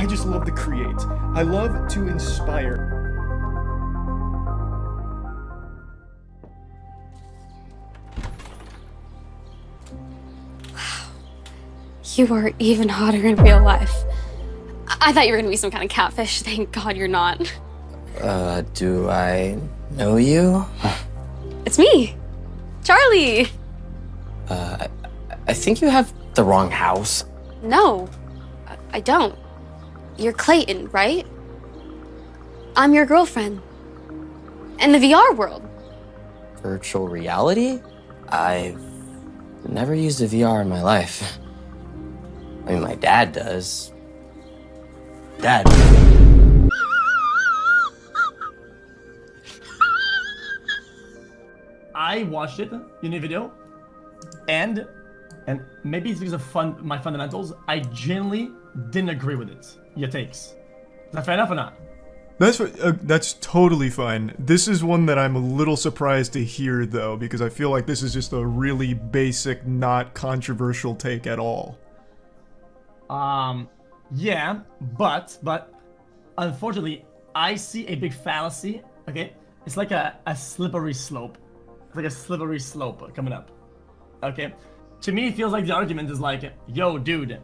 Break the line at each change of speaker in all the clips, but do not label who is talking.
I just love to create. I love to inspire.
You are even hotter in real life. I thought you were gonna be some kind of catfish. Thank God you're not.
Do I know you?
It's me, Charlie.
I think you have the wrong house.
No, I don't. You're Clayton, right? I'm your girlfriend. In the VR world.
Virtual reality? I've never used a VR in my life. I mean, my dad does. Dad.
I watched it in the video, and maybe it's because of my fundamentals, I genuinely didn't agree with it. Your takes. Is that fair enough or not?
That's totally fine. This is one that I'm a little surprised to hear, though, because I feel like this is just a really basic, not controversial take at all.
Yeah, but unfortunately, I see a big fallacy, okay? It's like a slippery slope. It's like a slippery slope coming up, okay? To me, it feels like the argument is like, yo, dude,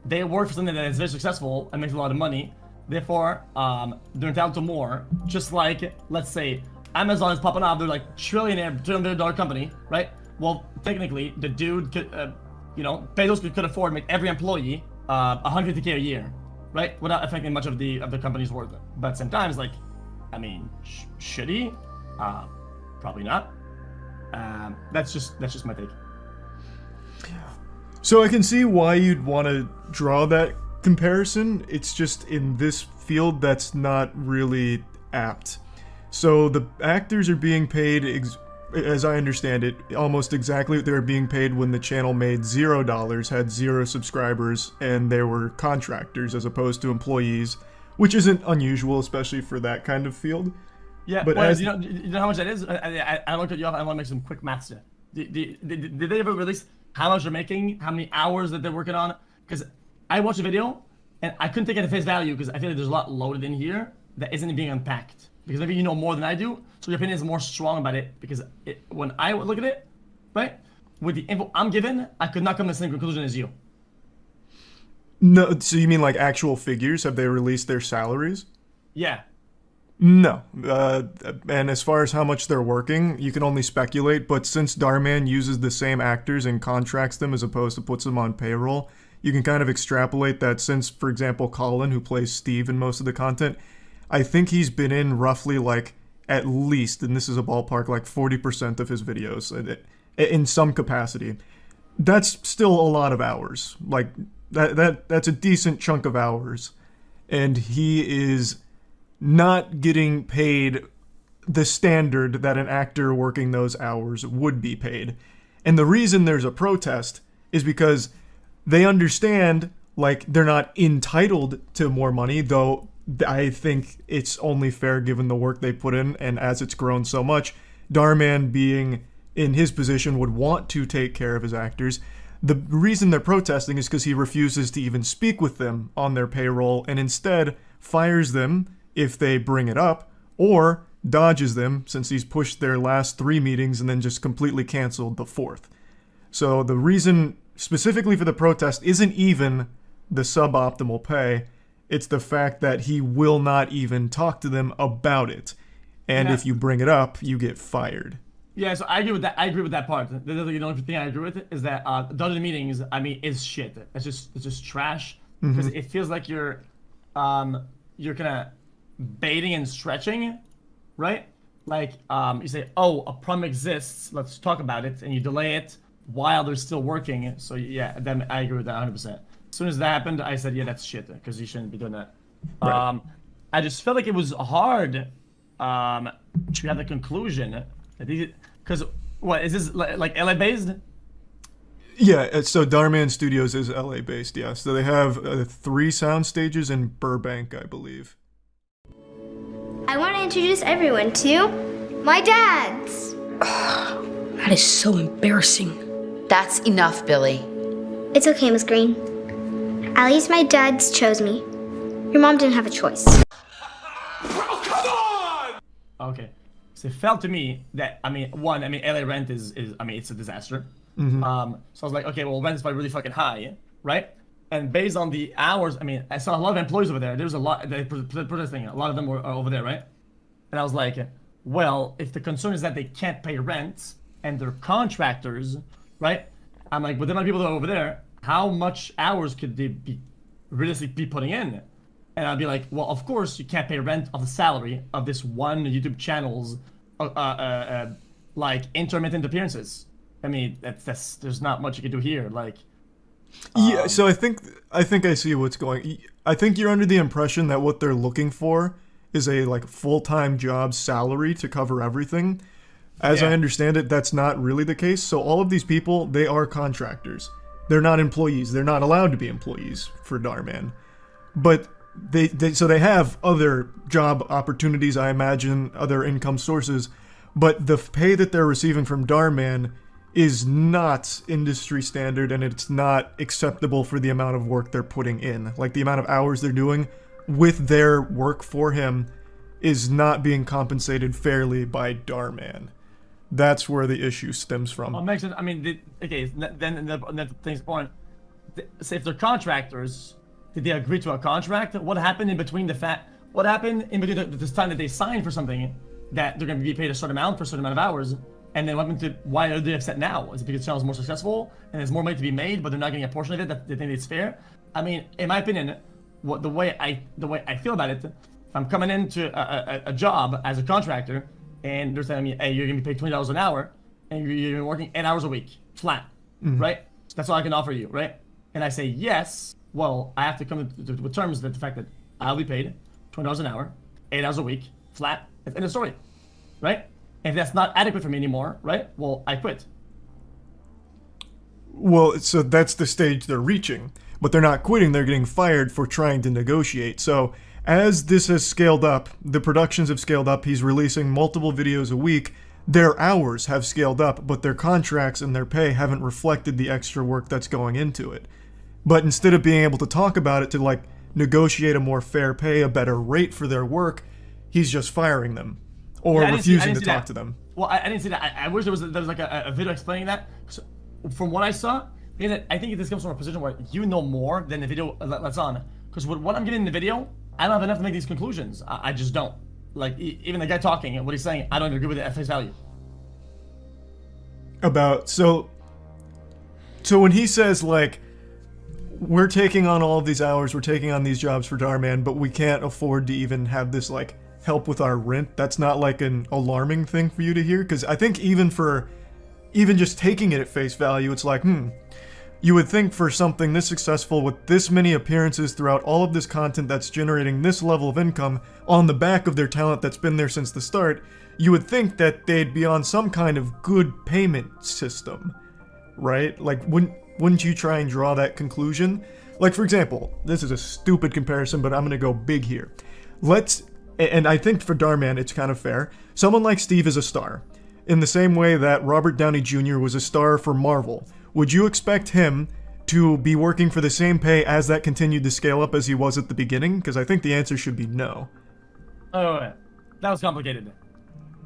they work for something that is very successful and makes a lot of money, therefore, they're entitled to more. Just like, let's say, Amazon is popping off, they're like $1 trillion company, right? Well, technically, the dude could, Bezos could afford to make every employee $150K a year, right? Without affecting much of the company's worth. But at the same time, it's like, I mean, should he? Probably not. That's just my take.
So I can see why you'd want to draw that comparison. It's just in this field that's not really apt. So the actors are being paid, as I understand it, almost exactly what they were being paid when the channel made $0, had 0 subscribers, and they were contractors as opposed to employees, which isn't unusual, especially for that kind of field.
Yeah, but you know how much that is? I looked at you off. I want to make some quick maths there. Did they ever release how much they're making, how many hours that they're working on? Because I watched the video and I couldn't take it at face value because I feel like there's a lot loaded in here that isn't being unpacked. Because maybe you know more than I do, so your opinion is more strong about it. Because when I look at it, right, with the info I'm given, I could not come to the same conclusion as you.
No, so you mean like actual figures? Have they released their salaries?
Yeah.
No, and as far as how much they're working, you can only speculate, but since Dhar Mann uses the same actors and contracts them as opposed to puts them on payroll, you can kind of extrapolate that since, for example, Colin, who plays Steve in most of the content, I think he's been in roughly like, at least, and this is a ballpark, like 40% of his videos, in some capacity. That's still a lot of hours, like, that's a decent chunk of hours, and he is not getting paid the standard that an actor working those hours would be paid. And the reason there's a protest is because they understand, like, they're not entitled to more money, though I think it's only fair given the work they put in, and as it's grown so much, Dhar Mann being in his position would want to take care of his actors. The reason they're protesting is because he refuses to even speak with them on their payroll and instead fires them if they bring it up, or dodges them since he's pushed their last 3 meetings and then just completely canceled the 4th. So the reason specifically for the protest isn't even the suboptimal pay, it's the fact that he will not even talk to them about it. And if you bring it up, you get fired.
Yeah, so I agree with that. I agree with that part. The only thing I agree with is that dodging meetings, I mean, is shit. It's just trash because it feels like you're kind of baiting and stretching, right? Like you say, oh, a problem exists, let's talk about it, and you delay it while they're still working. So yeah, then I agree with that 100%. As soon as that happened, I said, yeah, that's shit, because you shouldn't be doing that. Right. I just felt like it was hard to have the conclusion, because what is this like LA based?
Yeah, so Dhar Mann Studios is LA based, yeah. So they have 3 sound stages in Burbank, I believe.
I want to introduce everyone to my dad's.
That is so embarrassing.
That's enough, Billy.
It's okay, Miss Green. At least my dad's chose me. Your mom didn't have a choice.
Okay. So it felt to me that, LA rent is it's a disaster. So I was like, okay, well, rent is probably really fucking high, right? And based on the hours, I saw a lot of employees over there. There was a lot, they protesting. A lot of them are over there, right? And I was like, well, if the concern is that they can't pay rent and they're contractors, right? I'm like, with the amount of people that are over there, how much hours could they be realistically be putting in? And I'd be like, well, of course you can't pay rent of the salary of this one YouTube channel's like intermittent appearances. That's there's not much you can do here. Like,
yeah. So I think I see what's going. I think you're under the impression that what they're looking for is a like full-time job salary to cover everything. As I understand it, that's not really the case. So all of these people, they are contractors. They're not employees. They're not allowed to be employees for Dhar Mann. But they have other job opportunities, I imagine, other income sources, but the pay that they're receiving from Dhar Mann is not industry standard, and it's not acceptable for the amount of work they're putting in. Like, the amount of hours they're doing with their work for him is not being compensated fairly by Dhar Mann. That's where the issue stems from.
Well, makes sense. Then the thing's point. Say if they're contractors, did they agree to a contract? What happened in between this time that they signed for something that they're going to be paid a certain amount for a certain amount of hours, and then why are they upset now? Is it because the channel's more successful and there's more money to be made, but they're not getting a portion of it that they think it's fair? In my opinion, the way I feel about it, if I'm coming into a job as a contractor and they're telling me, hey, you're going to be paid $20 an hour and you're working 8 hours a week flat, right? That's all I can offer you, right? And I say yes. Well, I have to come with terms that the fact that I'll be paid $20 an hour, 8 hours a week, flat. That's the end of the story, right? And if that's not adequate for me anymore, right? Well, I quit.
Well, so that's the stage they're reaching, but they're not quitting. They're getting fired for trying to negotiate. So as this has scaled up, the productions have scaled up. He's releasing multiple videos a week. Their hours have scaled up, but their contracts and their pay haven't reflected the extra work that's going into it. But instead of being able to talk about it to like negotiate a more fair pay, a better rate for their work, he's just firing them or refusing to talk to them.
Well, I didn't see that. I wish there was like a video explaining that. So, from what I saw, I think this comes from a position where you know more than the video lets on. Because what I'm getting in the video, I don't have enough to make these conclusions. I just don't. Like, even the guy talking and what he's saying, I don't agree with it at face value.
So when he says, like, we're taking on all of these hours, we're taking on these jobs for Dhar Mann, but we can't afford to even have this, like, help with our rent, that's not, like, an alarming thing for you to hear? Because I think even just taking it at face value, it's like, you would think for something this successful with this many appearances throughout all of this content that's generating this level of income on the back of their talent that's been there since the start, you would think that they'd be on some kind of good payment system, right? Like, wouldn't you try and draw that conclusion? Like, for example, this is a stupid comparison, but I'm gonna go big here. And I think for Dhar Mann, it's kind of fair. Someone like Steve is a star, in the same way that Robert Downey Jr. was a star for Marvel. Would you expect him to be working for the same pay as that continued to scale up as he was at the beginning? Because I think the answer should be no.
Oh, wait. That was complicated.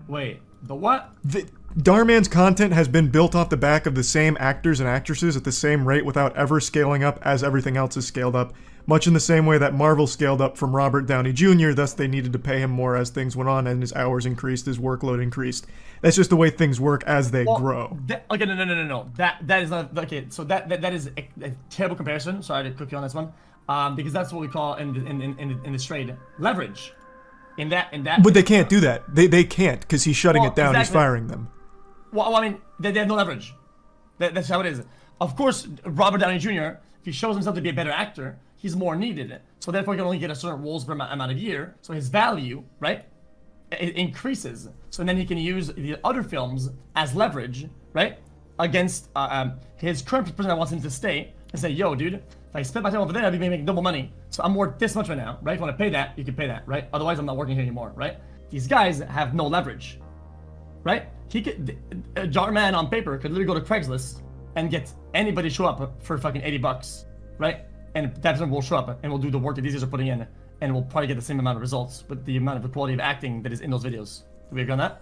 Wait, the what?
Dhar Mann's content has been built off the back of the same actors and actresses at the same rate without ever scaling up as everything else has scaled up, much in the same way that Marvel scaled up from Robert Downey Jr., thus they needed to pay him more as things went on and his hours increased, his workload increased. That's just the way things work as they grow.
Okay, no. That is not, okay, so that is a terrible comparison. Sorry to cook you on this one. Because that's what we call in this trade, leverage. In that.
But they can't do that. They can't, because he's shutting it down, he's firing them.
Well, they have no leverage. That's how it is. Of course, Robert Downey Jr., if he shows himself to be a better actor, he's more needed. So therefore, he can only get a certain roles per amount of year. So his value, right, it increases. So then he can use the other films as leverage, right, against his current person that wants him to stay and say, yo, dude, if I spend my time over there, I'll be making double money. So I'm worth this much right now, right? If you want to pay that, you can pay that, right? Otherwise, I'm not working here anymore, right? These guys have no leverage, right? Dhar Mann on paper could literally go to Craigslist and get anybody to show up for fucking $80, right? And that person will show up and will do the work that these guys are putting in. and we'll probably get the same amount of results with the amount of the quality of acting that is in those videos. Do we agree on that?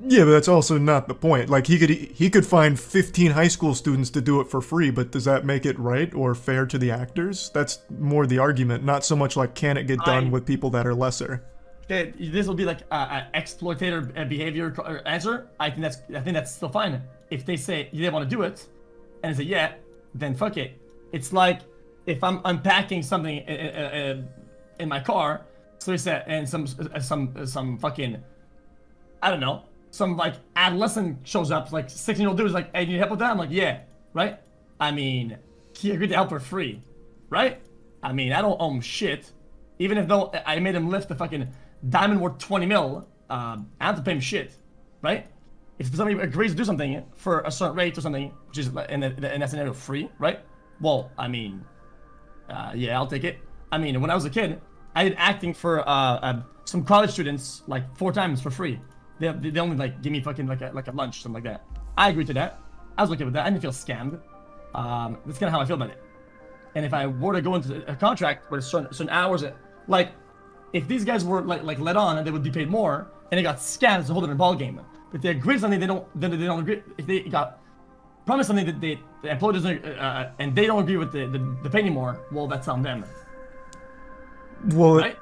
Yeah, but that's also not the point. Like, he could find 15 high school students to do it for free, but does that make it right or fair to the actors? That's more the argument, not so much like, can it get done with people that are lesser?
Okay, this will be like an exploitator behavior answer. I think that's still fine. If they say they want to do it, and I say yeah, then fuck it. It's like if I'm unpacking something in my car, so they said, and some fucking, I don't know, some like adolescent shows up, like 16-year-old dude is like, hey, you need help with that? I'm like, yeah, right? I mean, he agreed to help for free, right? I mean, I don't owe him shit. Even if though I made him lift the fucking diamond worth 20 mil, I have to pay him shit, right? If somebody agrees to do something for a certain rate or something, which is in that scenario free, right? Well, I mean, yeah, I'll take it. I mean, when I was a kid, I did acting for some college students like 4 times for free. They only like give me fucking like a lunch, something like that. I agreed to that. I was okay with that. I didn't feel scammed. That's kind of how I feel about it. And if I were to go into a contract with certain hours, like if these guys were like let on and they would be paid more, and they got scammed, it's a whole different ball game. If they agree to something, they don't agree. If they got promised something that the employer doesn't, and they don't agree with the pay anymore, well, that's on them.
Well,
right?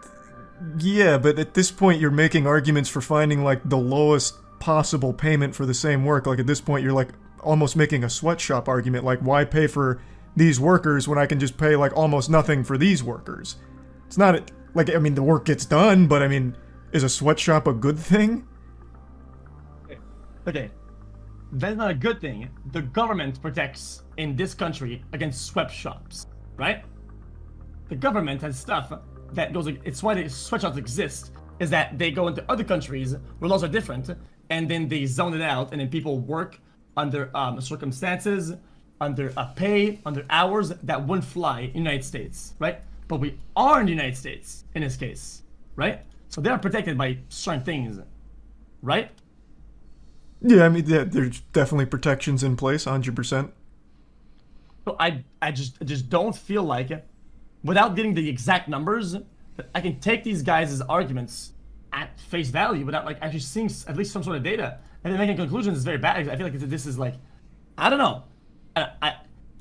Yeah, but at this point, you're making arguments for finding like the lowest possible payment for the same work. Like at this point, you're like almost making a sweatshop argument. Like, why pay for these workers when I can just pay like almost nothing for these workers? It's not like, I mean, the work gets done, but I mean, is a sweatshop a good thing?
Okay, that's not a good thing. The government protects in this country against sweatshops, right? The government has stuff that goes. It's why the sweatshops exist. Is that they go into other countries where laws are different, and then they zone it out, and then people work under circumstances, under pay, under hours that wouldn't fly in the United States, right? But we are in the United States in this case, right? So they are protected by certain things, right?
Yeah, I mean, yeah, there's definitely protections in place, 100%.
So I just don't feel like, without getting the exact numbers, that I can take these guys' arguments at face value without like actually seeing at least some sort of data, and then making conclusions is very bad. I feel like this is like, I don't know. I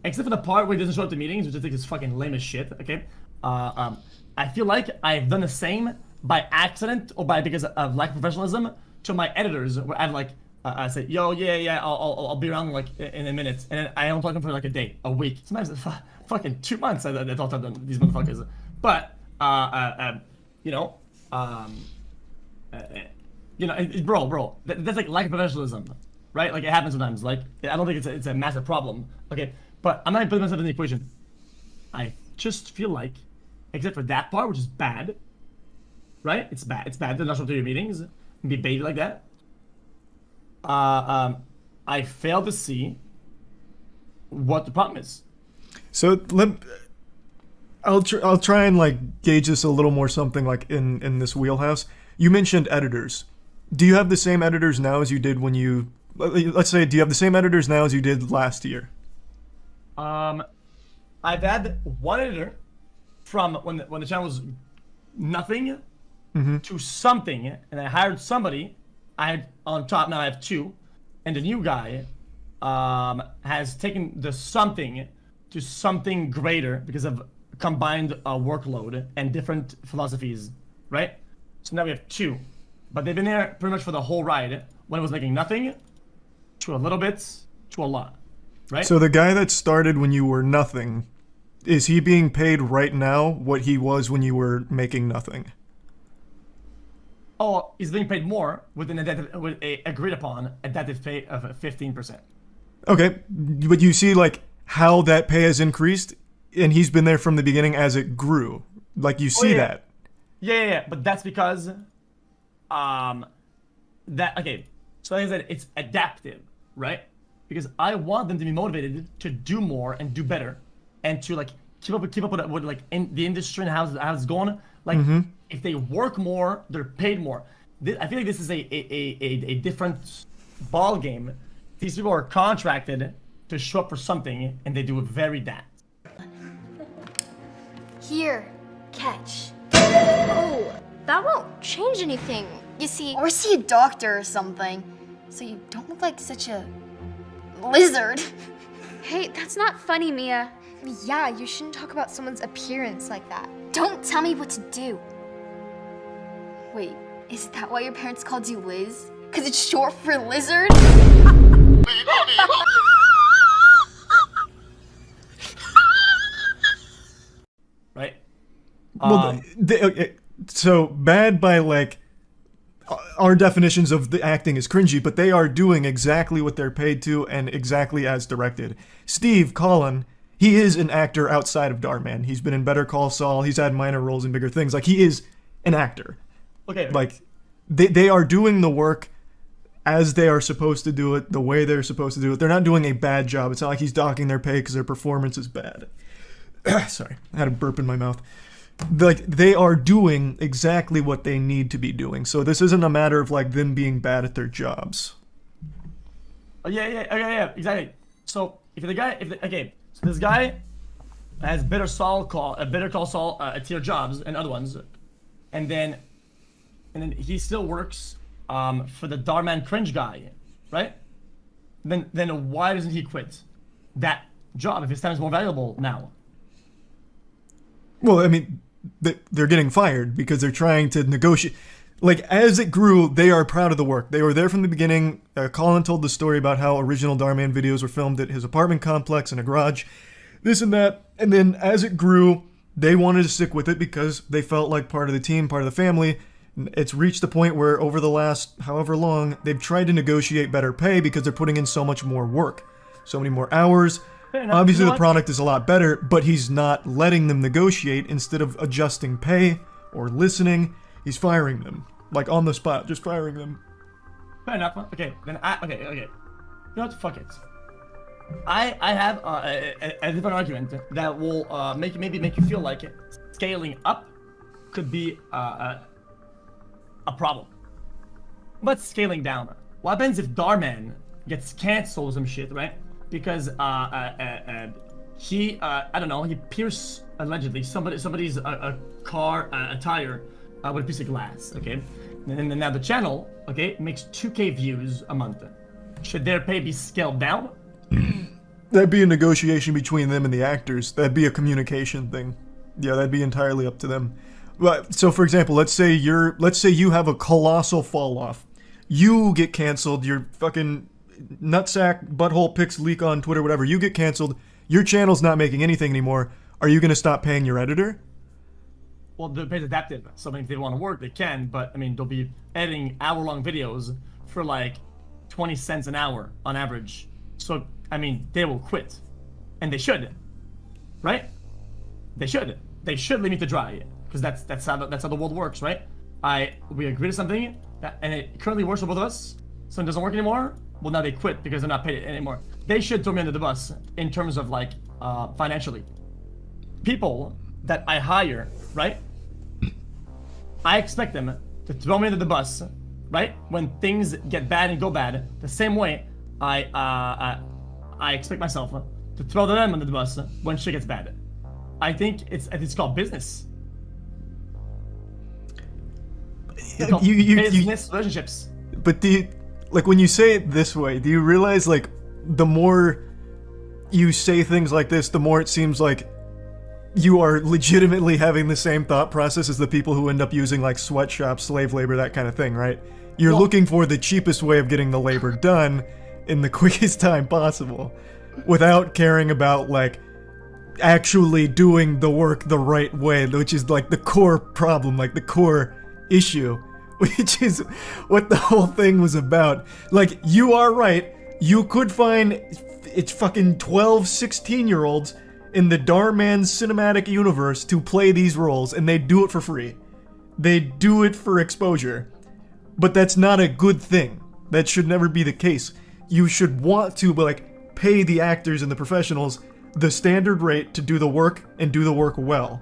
except for the part where he doesn't show up to meetings, which I think is fucking lame as shit. Okay, I feel like I've done the same by accident or because of lack of professionalism to my editors, where I've like. I say, yo, yeah, I'll be around like in a minute, and then I don't talk to them for like a day, a week, sometimes fucking 2 months. I talk to them, these motherfuckers. But you know, bro, that's like lack of professionalism, right? Like it happens sometimes. Like I don't think it's a massive problem. Okay, but I'm not putting myself in the equation. I just feel like, except for that part, which is bad, right? It's bad. It's bad to not show up to your meetings and be baited like that. I fail to see what the problem is.
So I'll try and like gauge this a little more something like in this wheelhouse. You mentioned editors. Do you have the same editors now as you did when you, let's say, do you have the same editors now as you did last year?
I've had one editor from when the channel was nothing to something, and I hired somebody. I had on top, now I have 2, and the new guy has taken the something to something greater because of combined workload and different philosophies, right? So now we have 2, but they've been there pretty much for the whole ride. When it was making nothing to a little bit to a lot, right?
So the guy that started when you were nothing, is he being paid right now what he was when you were making nothing?
Oh, he's being paid more with a agreed upon adaptive pay of 15%.
Okay, but you see like how that pay has increased, and he's been there from the beginning as it grew. Like you see that.
Yeah, but that's because okay. So like I said, it's adaptive, right? Because I want them to be motivated to do more and do better, and to like keep up with like in the industry and how it's going. Like if they work more, they're paid more. I feel like this is a different ball game. These people are contracted to show up for something, and they do it very bad.
Here, catch. Oh, that won't change anything.
You see,
Or see a doctor or something, so you don't look like such a lizard.
hey, that's not funny, Mia.
Yeah, you shouldn't talk about someone's appearance like that.
Don't tell me what to do. Wait, is that why your parents called you Liz? Because it's short for lizard?
Right?
Well, so bad by like our definitions of the acting is cringy, but they are doing exactly what they're paid to and exactly as directed. Steve Collin, he is an actor outside of Dhar Mann. He's been in Better Call Saul. He's had minor roles in bigger things. Like, he is an actor.
Okay.
Like, they are doing the work as they are supposed to do it, the way they're supposed to do it. They're not doing a bad job. It's not like he's docking their pay because their performance is bad. Sorry, I had a burp in my mouth. Like, they are doing exactly what they need to be doing. So this isn't a matter of like them being bad at their jobs.
Oh, yeah, exactly. So if the guy, so this guy has Better Call Saul tier jobs and other ones, and then he still works for the Dhar Mann cringe guy, right? Then why doesn't he quit that job if his time is more valuable now?
Well, I mean, they're getting fired because they're trying to negotiate. Like, as it grew, they are proud of the work. They were there from the beginning. Colin told the story about how original Dhar Mann videos were filmed at his apartment complex in a garage, this and that. And then as it grew, they wanted to stick with it because they felt like part of the team, part of the family. It's reached a point where over the last however long, they've tried to negotiate better pay because they're putting in so much more work, so many more hours. Obviously, the product is a lot better, but he's not letting them negotiate. Instead of adjusting pay or listening, he's firing them. Like, on the spot, just firing them.
Fair enough. Okay, then okay. You know what? Fuck it. I have a different argument that will maybe make you feel like scaling up could be a problem. But scaling down. What happens if Dhar Mann gets canceled or some shit, right? Because he I don't know, he pierced allegedly somebody's a car a tire with a piece of glass, okay? And then now the channel, okay, makes 2K views a month. Should their pay be scaled down?
That'd be a negotiation between them and the actors. That'd be a communication thing. Yeah, that'd be entirely up to them. But so, for example, let's say you have a colossal fall off. You get canceled. Your fucking nutsack butthole pics leak on Twitter, whatever. You get canceled. Your channel's not making anything anymore. Are you gonna stop paying your editor?
Well, the pay's adaptive. So I mean, if they want to work, they can. But I mean, they'll be editing hour-long videos for like 20 cents an hour on average. So I mean, they will quit, and they should, right? They should. They should leave me to dry, because that's how the world works, right? We agree to something, and it currently works for both of us. So it doesn't work anymore. Well, now they quit because they're not paid anymore. They should throw me under the bus in terms of like financially. People that I hire, right? I expect them to throw me under the bus, right? When things get bad and go bad, the same way I expect myself to throw them under the bus when shit gets bad. I think it's called business. It's called business relationships.
But like, when you say it this way, do you realize, like, the more you say things like this, the more it seems like you are legitimately having the same thought process as the people who end up using, like, sweatshops, slave labor, that kind of thing, right? You're looking for the cheapest way of getting the labor done in the quickest time possible, without caring about, like, actually doing the work the right way, which is, like, the core problem, like, the core issue, which is what the whole thing was about. Like, you are right. You could find it's fucking 12, 16-year-olds in the Dhar Mann cinematic universe to play these roles, and they do it for free. They do it for exposure. But that's not a good thing. That should never be the case. You should want to, like, pay the actors and the professionals the standard rate to do the work and do the work well.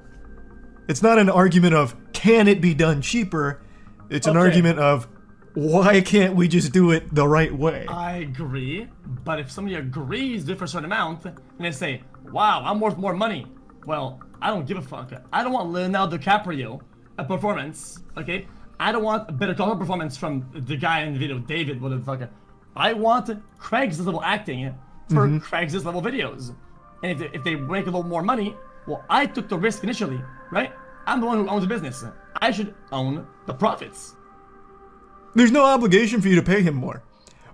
It's not an argument of, can it be done cheaper? It's an argument of, why can't we just do it the right way?
I agree, but if somebody agrees to it for a certain amount, and they say, wow, I'm worth more money. Well, I don't give a fuck. I don't want Leonardo DiCaprio a performance, okay? I don't want a better quality performance from the guy in the video, David, motherfucker. I want Craig's level acting for Craig's level videos. And if they make a little more money, well, I took the risk initially, right? I'm the one who owns the business. I should own the profits.
There's no obligation for you to pay him more.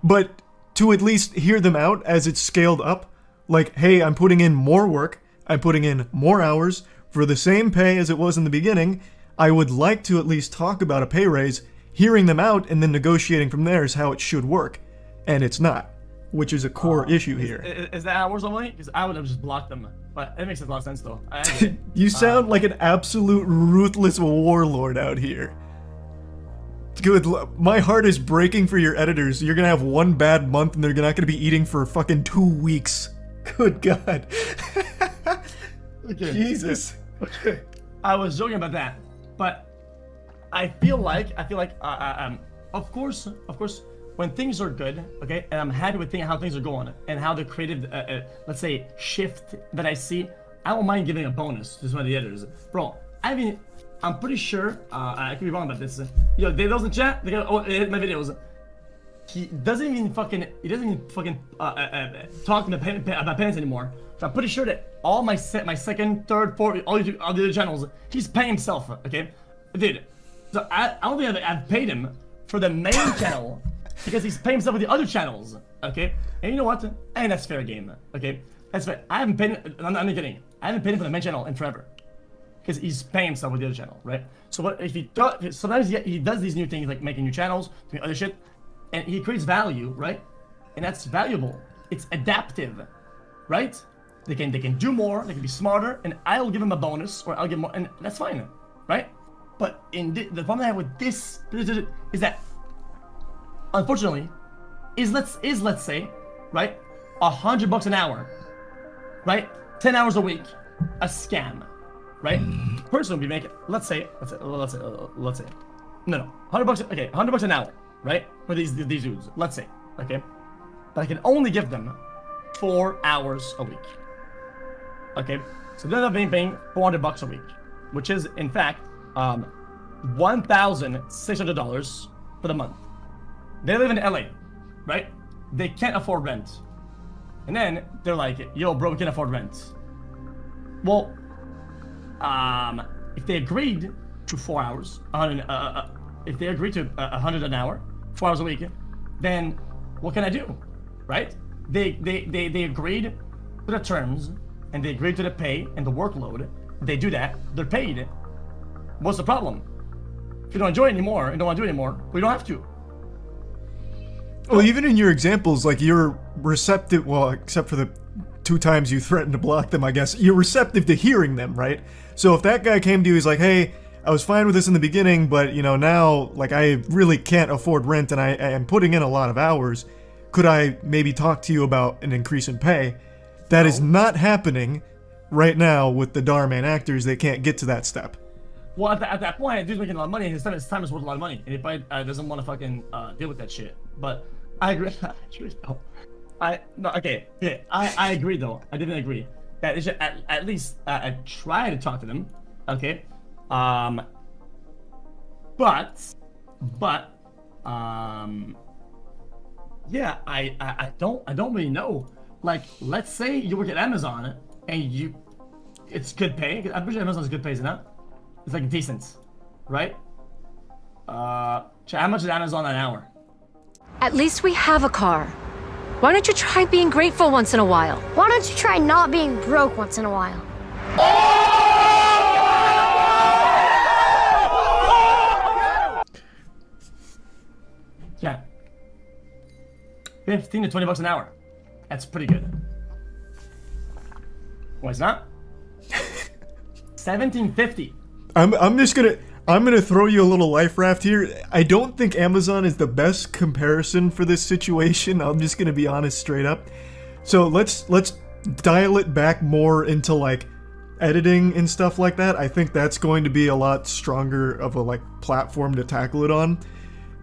But to at least hear them out as it's scaled up, like, hey, I'm putting in more work, I'm putting in more hours for the same pay as it was in the beginning, I would like to at least talk about a pay raise. Hearing them out and then negotiating from there is how it should work. And it's not, which is a core issue here.
Is that how it works normally? Because I would have just blocked them. But it makes a lot of sense, though.
You sound like an absolute ruthless warlord out here. Good. My heart is breaking for your editors. You're gonna have one bad month and they're not gonna be eating for fucking 2 weeks. Good God.
Okay.
Jesus.
Okay. I was joking about that, but I feel like, of course, when things are good, okay, and I'm happy with how things are going and how the creative, let's say, shift that I see, I don't mind giving a bonus to some of the editors. Bro, I mean, I'm pretty sure, I could be wrong about this. Yo, they those in chat, they go, they hit my videos. He doesn't even fucking talk about penance anymore. So I'm pretty sure that all my second, third, fourth, all the other channels, he's paying himself, okay? Dude, so I don't think I've paid him for the main channel because he's paying himself with the other channels, okay? And you know what? And that's fair game, okay? That's fair. I haven't paid him, I'm not kidding. I haven't paid him for the main channel in forever. Because he's paying himself with the other channel, right? So what if he sometimes he does these new things like making new channels, doing other shit, and he creates value, right? And that's valuable. It's adaptive, right? They can do more, they can be smarter, and I'll give him a bonus, or I'll give more, and that's fine, right? But the problem I have with this is that, unfortunately, let's say, right, $100 an hour, right, 10 hours a week, a scam, right? Person would be making, let's say, no, $100, okay, $100 an hour, right, for these dudes, let's say, okay, but I can only give them 4 hours a week. Okay, so they're paying $400 a week, which is in fact $1,600 for the month. They live in LA, right? They can't afford rent, and then they're like, "Yo, bro, we can't afford rent." Well, if they agreed to 4 hours, if they agreed to 100 an hour, 4 hours a week, then what can I do, right? They agreed to the terms. And they agree to the pay and the workload. They do that, they're paid. What's the problem? If you don't enjoy it anymore and don't want to do it anymore, we don't have to.
Well, even in your examples, like, you're receptive, well, except for the 2 times you threatened to block them, I guess, you're receptive to hearing them, right? So if that guy came to you, he's like, hey, I was fine with this in the beginning, but, you know, now, like, I really can't afford rent and I am putting in a lot of hours. Could I maybe talk to you about an increase in pay? That is not happening right now with the Dhar Mann actors. They can't get to that step.
Well, at that point, dude's making a lot of money, and his time is worth a lot of money, and he probably doesn't want to fucking deal with that shit. But I agree. I agree though. I didn't agree that they should at least try to talk to them. Okay. Yeah, I don't really know. Like, let's say you work at Amazon and it's good pay. I'm pretty sure Amazon's good pay, isn't it? It's like decent, right? How much is Amazon an hour?
At least we have a car. Why don't you try being grateful once in a while?
Why don't you try not being broke once in a while?
Yeah. 15 to 20 bucks an hour. That's pretty good. Why it's not? 1750.
I'm gonna throw you a little life raft here. I don't think Amazon is the best comparison for this situation. I'm just gonna be honest straight up. So let's dial it back more into like editing and stuff like that. I think that's going to be a lot stronger of a like platform to tackle it on.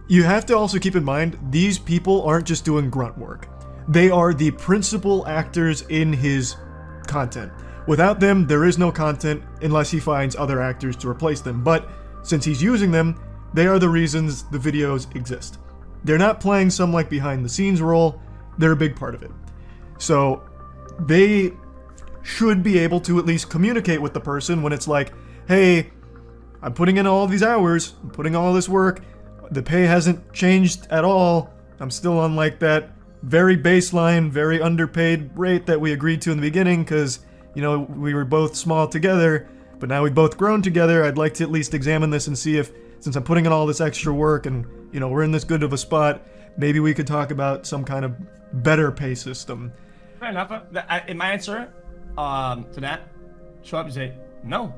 You have to also keep in mind, these people aren't just doing grunt work. They are the principal actors in his content. Without them, there is no content unless he finds other actors to replace them. But since he's using them, they are the reasons the videos exist. They're not playing some like behind the scenes role, they're a big part of it. So they should be able to at least communicate with the person when it's like, hey, I'm putting in all these hours, I'm putting all this work, the pay hasn't changed at all, I'm still on like that very baseline, very underpaid rate that we agreed to in the beginning because, you know, we were both small together, but now we've both grown together. I'd like to at least examine this and see if, since I'm putting in all this extra work and, you know, we're in this good of a spot, maybe we could talk about some kind of better pay system.
Fair enough. In my answer to that, show up and say, no.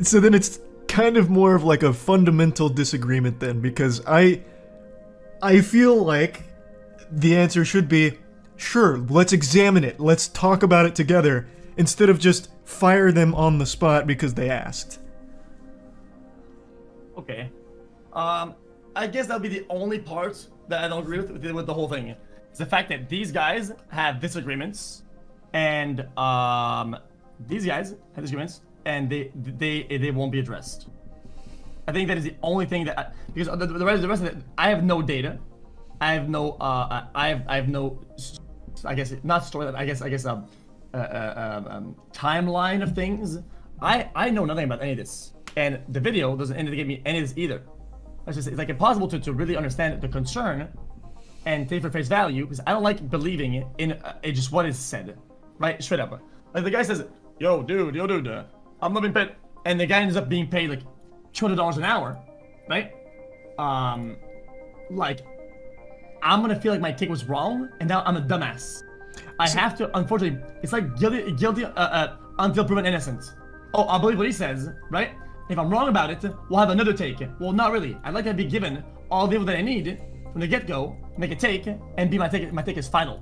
So then it's kind of more of like a fundamental disagreement then, because I feel like the answer should be, sure, let's examine it, let's talk about it together, instead of just fire them on the spot because they asked.
Okay. I guess that'll be the only part that I don't agree with the whole thing. It's the fact that these guys have disagreements, and they won't be addressed. I think that is the only thing that because the rest of it, I have no data. I have no I have no, I guess not story. I guess timeline of things. I know nothing about any of this, and the video doesn't indicate me any of this either. It's like impossible to really understand the concern and take for face value, because I don't like believing in just what is said, right? Straight up. Like the guy says, yo dude, I'm not being paid, and the guy ends up being paid like $200 an hour, right? Like, I'm gonna feel like my take was wrong, and now I'm a dumbass. I have to, unfortunately, it's like guilty until proven innocent. Oh, I'll believe what he says, right? If I'm wrong about it, we'll have another take. Well, not really. I'd like to be given all the info that I need from the get-go, make a take, and be my take is final.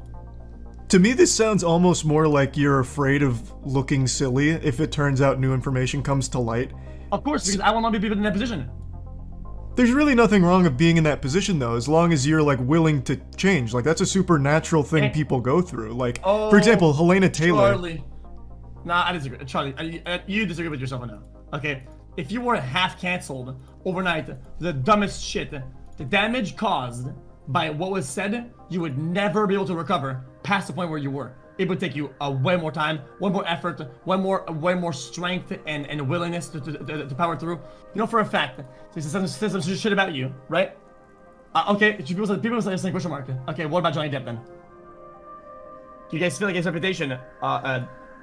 To me, this sounds almost more like you're afraid of looking silly if it turns out new information comes to light.
Of course, because I will not be put in that position.
There's really nothing wrong with being in that position, though, as long as you're, like, willing to change. Like, that's a supernatural thing people go through. Like, for example, Helena Taylor.
Charlie. Nah, I disagree. Charlie, you disagree with yourself now. Okay? If you were half canceled overnight, the dumbest shit, the damage caused by what was said, you would never be able to recover past the point where you were. It would take you way more time, way more effort, way more strength and willingness to power through. You know for a fact, this is some shit about you, right? Okay, people say question mark. Okay, what about Johnny Depp then? Do you guys feel like his reputation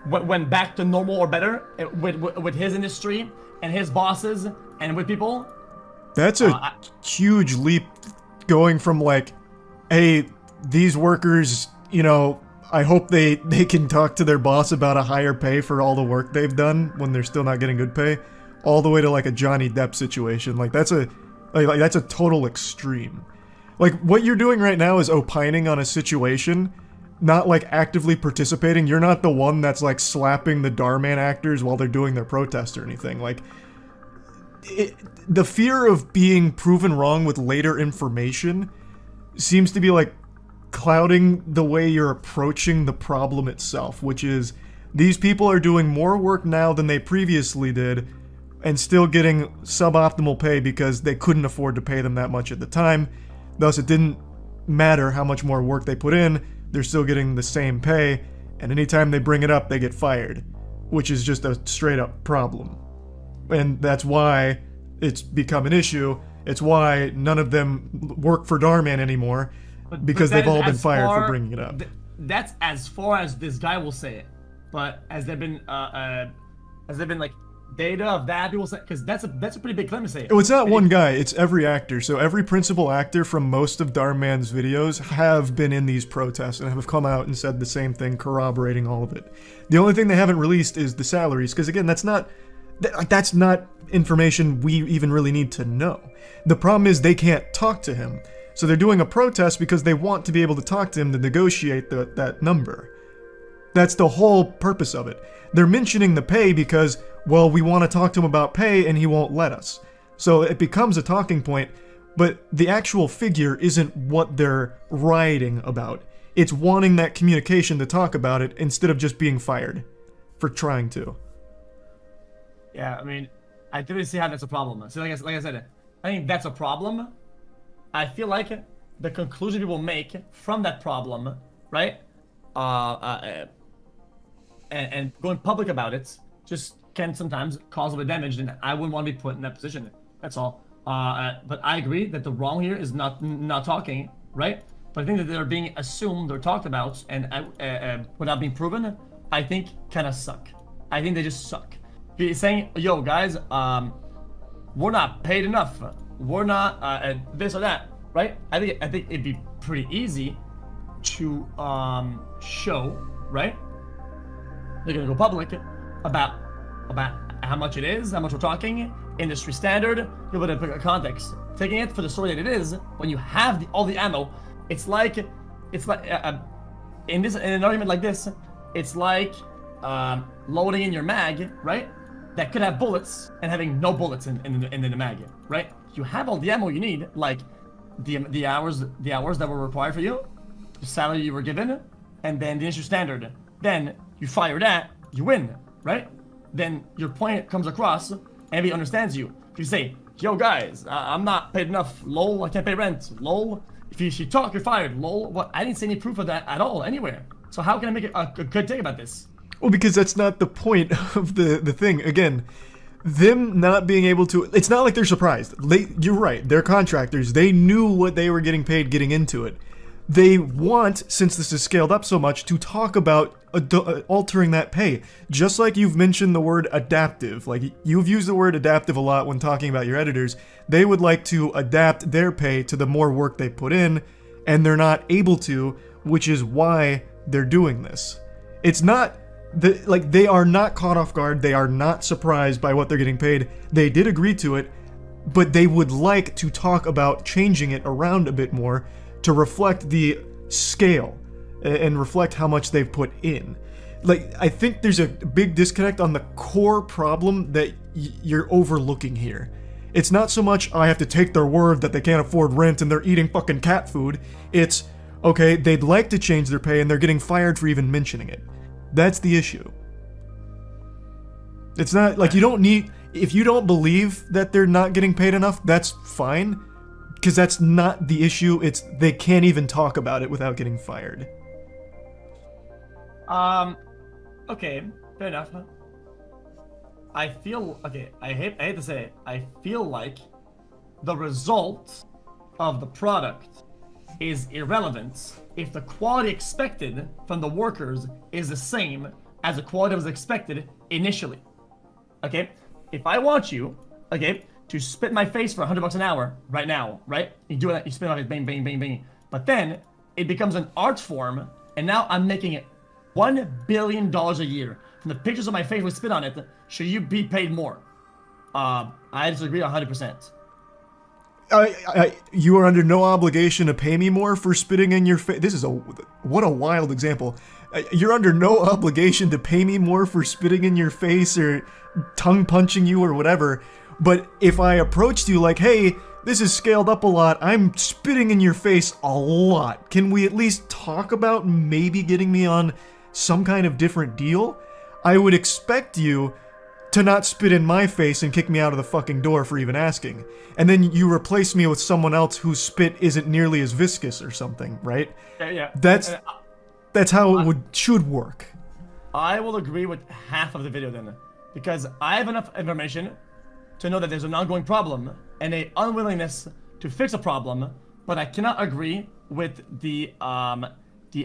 went back to normal or better with his industry and his bosses and with people?
That's a huge leap, going from like, hey, these workers, you know, I hope they can talk to their boss about a higher pay for all the work they've done when they're still not getting good pay, all the way to like a Johnny Depp situation. Like that's a total extreme. Like what you're doing right now is opining on a situation, not like actively participating. You're not the one that's like slapping the Dhar Mann actors while they're doing their protest or anything. Like the fear of being proven wrong with later information seems to be like clouding the way you're approaching the problem itself, which is these people are doing more work now than they previously did and still getting suboptimal pay because they couldn't afford to pay them that much at the time. Thus, it didn't matter how much more work they put in, they're still getting the same pay, and anytime they bring it up, they get fired, which is just a straight up problem. And that's why it's become an issue. It's why none of them work for Dhar Mann anymore, because they've all been fired for bringing it up.
That's as far as this guy will say it. But has there been like data of that people say? Because that's a pretty big claim to say it.
Oh, it's not one guy, it's every actor. So every principal actor from most of Dhar Mann's videos have been in these protests and have come out and said the same thing, corroborating all of it. The only thing they haven't released is the salaries, because again, that's not information we even really need to know. The problem is they can't talk to him. So they're doing a protest because they want to be able to talk to him to negotiate that number. That's the whole purpose of it. They're mentioning the pay because, well, we want to talk to him about pay and he won't let us. So it becomes a talking point, but the actual figure isn't what they're rioting about. It's wanting that communication to talk about it instead of just being fired for trying to.
Yeah, I mean, I definitely see how that's a problem. So like I said, I think that's a problem. I feel like the conclusion people make from that problem, right? And going public about it just can sometimes cause a bit of damage, and I wouldn't want to be put in that position. That's all. But I agree that the wrong here is not talking, right? But I think that they're being assumed or talked about, and without being proven, I think kind of suck. I think they just suck. He's saying, "Yo, guys, we're not paid enough. We're not this or that," right? I think it'd be pretty easy to show, right? They're gonna go public about how much it is, how much we're talking, industry standard, give it a context. Taking it for the story that it is, when you have all the ammo, it's like in an argument like this, it's like loading in your mag, right? That could have bullets and having no bullets in the mag, right? You have all the ammo you need, like the hours that were required for you, the salary you were given, and then the industry standard. Then you fire that, you win, right? Then your point comes across, and everybody understands you. If you say, "Yo guys, I'm not paid enough, lol, I can't pay rent, lol." If you talk, you're fired, lol. What? I didn't see any proof of that at all, anywhere. So how can I make a good take about this?
Well, because that's not the point of the thing. Again, them not being able to... It's not like they're surprised. You're right. They're contractors. They knew what they were getting paid getting into it. They want, since this is scaled up so much, to talk about altering that pay. Just like you've mentioned the word adaptive. Like, you've used the word adaptive a lot when talking about your editors. They would like to adapt their pay to the more work they put in, and they're not able to, which is why they're doing this. It's not... they are not caught off guard. They are not surprised by what they're getting paid. They did agree to it, but they would like to talk about changing it around a bit more to reflect the scale and reflect how much they've put in. Like, I think there's a big disconnect on the core problem that you're overlooking here. It's not so much I have to take their word that they can't afford rent and they're eating fucking cat food. It's, okay, they'd like to change their pay and they're getting fired for even mentioning it. That's the issue. It's not like you don't need... If you don't believe that they're not getting paid enough, that's fine. Because that's not the issue. It's they can't even talk about it without getting fired.
Okay, fair enough. I feel... Okay, I hate to say it. I feel like the result of the product is irrelevant if the quality expected from the workers is the same as the quality that was expected initially. Okay? If I want you, okay, to spit in my face for $100 an hour right now, right? You do that, you spit in my face, bang, bang, bang, bang. But then it becomes an art form, and now I'm making it $1 billion a year. From the pictures of my face with spit on it, should you be paid more? I disagree 100%.
You are under no obligation to pay me more for spitting in your face. This is what a wild example. You're under no obligation to pay me more for spitting in your face or tongue punching you or whatever. But if I approached you like, hey, this is scaled up a lot, I'm spitting in your face a lot, can we at least talk about maybe getting me on some kind of different deal? I would expect you to not spit in my face and kick me out of the fucking door for even asking. And then you replace me with someone else whose spit isn't nearly as viscous or something, right?
Yeah.
That's how it should work.
I will agree with half of the video then, because I have enough information to know that there's an ongoing problem and a unwillingness to fix a problem, but I cannot agree with the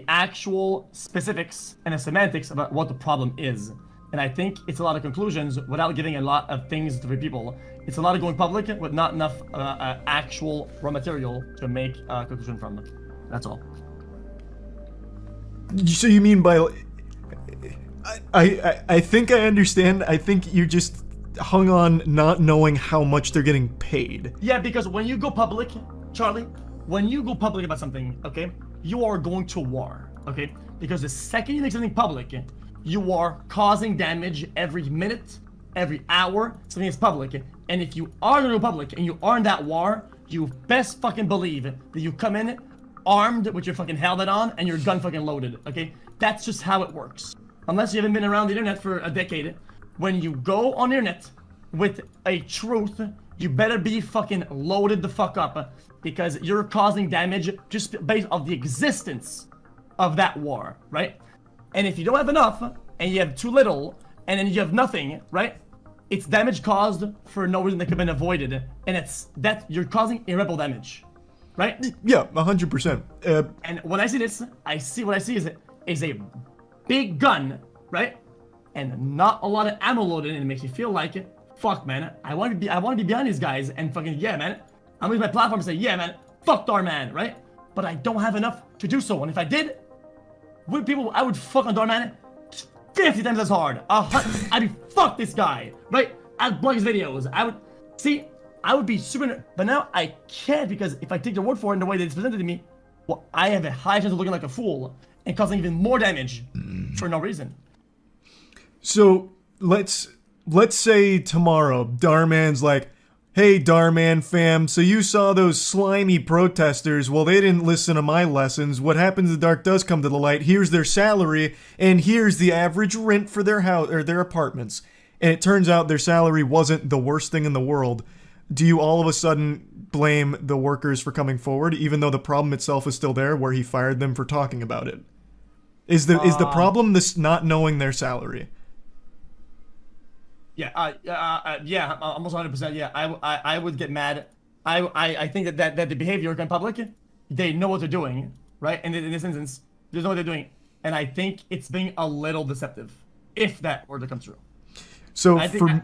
actual specifics and the semantics about what the problem is. And I think it's a lot of conclusions without giving a lot of things to the people. It's a lot of going public with not enough actual raw material to make a conclusion from. That's all.
So you mean by... I think I understand. I think you're just hung on not knowing how much they're getting paid.
Yeah, because when you go public, Charlie, when you go public about something, okay, you are going to war, okay? Because the second you make something public, you are causing damage every minute, every hour, something is public. And if you are going to go public and you are in that war, you best fucking believe that you come in armed with your fucking helmet on and your gun fucking loaded, okay? That's just how it works. Unless you haven't been around the internet for a decade, when you go on the internet with a truth, you better be fucking loaded the fuck up, because you're causing damage just based on the existence of that war, right? And if you don't have enough, and you have too little, and then you have nothing, right? It's damage caused for no reason that could have been avoided, and it's that you're causing irreparable damage, right?
Yeah, 100%.
And when I see this, what I see is a big gun, right? And not a lot of ammo loaded, and it makes me feel like, fuck, man, I want to be behind these guys, and fucking, yeah, man, I'm gonna use my platform and say, yeah, man, fuck Dhar Mann, right? But I don't have enough to do so, and if I did, I would fuck on Dhar Mann 50 times as hard. I'd be fuck this guy, right? I'd block his videos. I would be super, but now I can't, because if I take their word for it in the way that it's presented to me, well, I have a high chance of looking like a fool and causing even more damage for no reason.
So let's say tomorrow Dhar Mann's like, hey, Dhar Mann fam, so you saw those slimy protesters. Well, they didn't listen to my lessons. What happens in the dark does come to the light. Here's their salary, and here's the average rent for their house or their apartments. And it turns out their salary wasn't the worst thing in the world. Do you all of a sudden blame the workers for coming forward, even though the problem itself is still there, where he fired them for talking about it? Is the problem this not knowing their salary?
Yeah, almost 100%. Yeah, I would get mad. I think that the behavior in public, they know what they're doing, right? And in this instance, they know what they're doing, and I think it's being a little deceptive, if that were to come true.
So
I think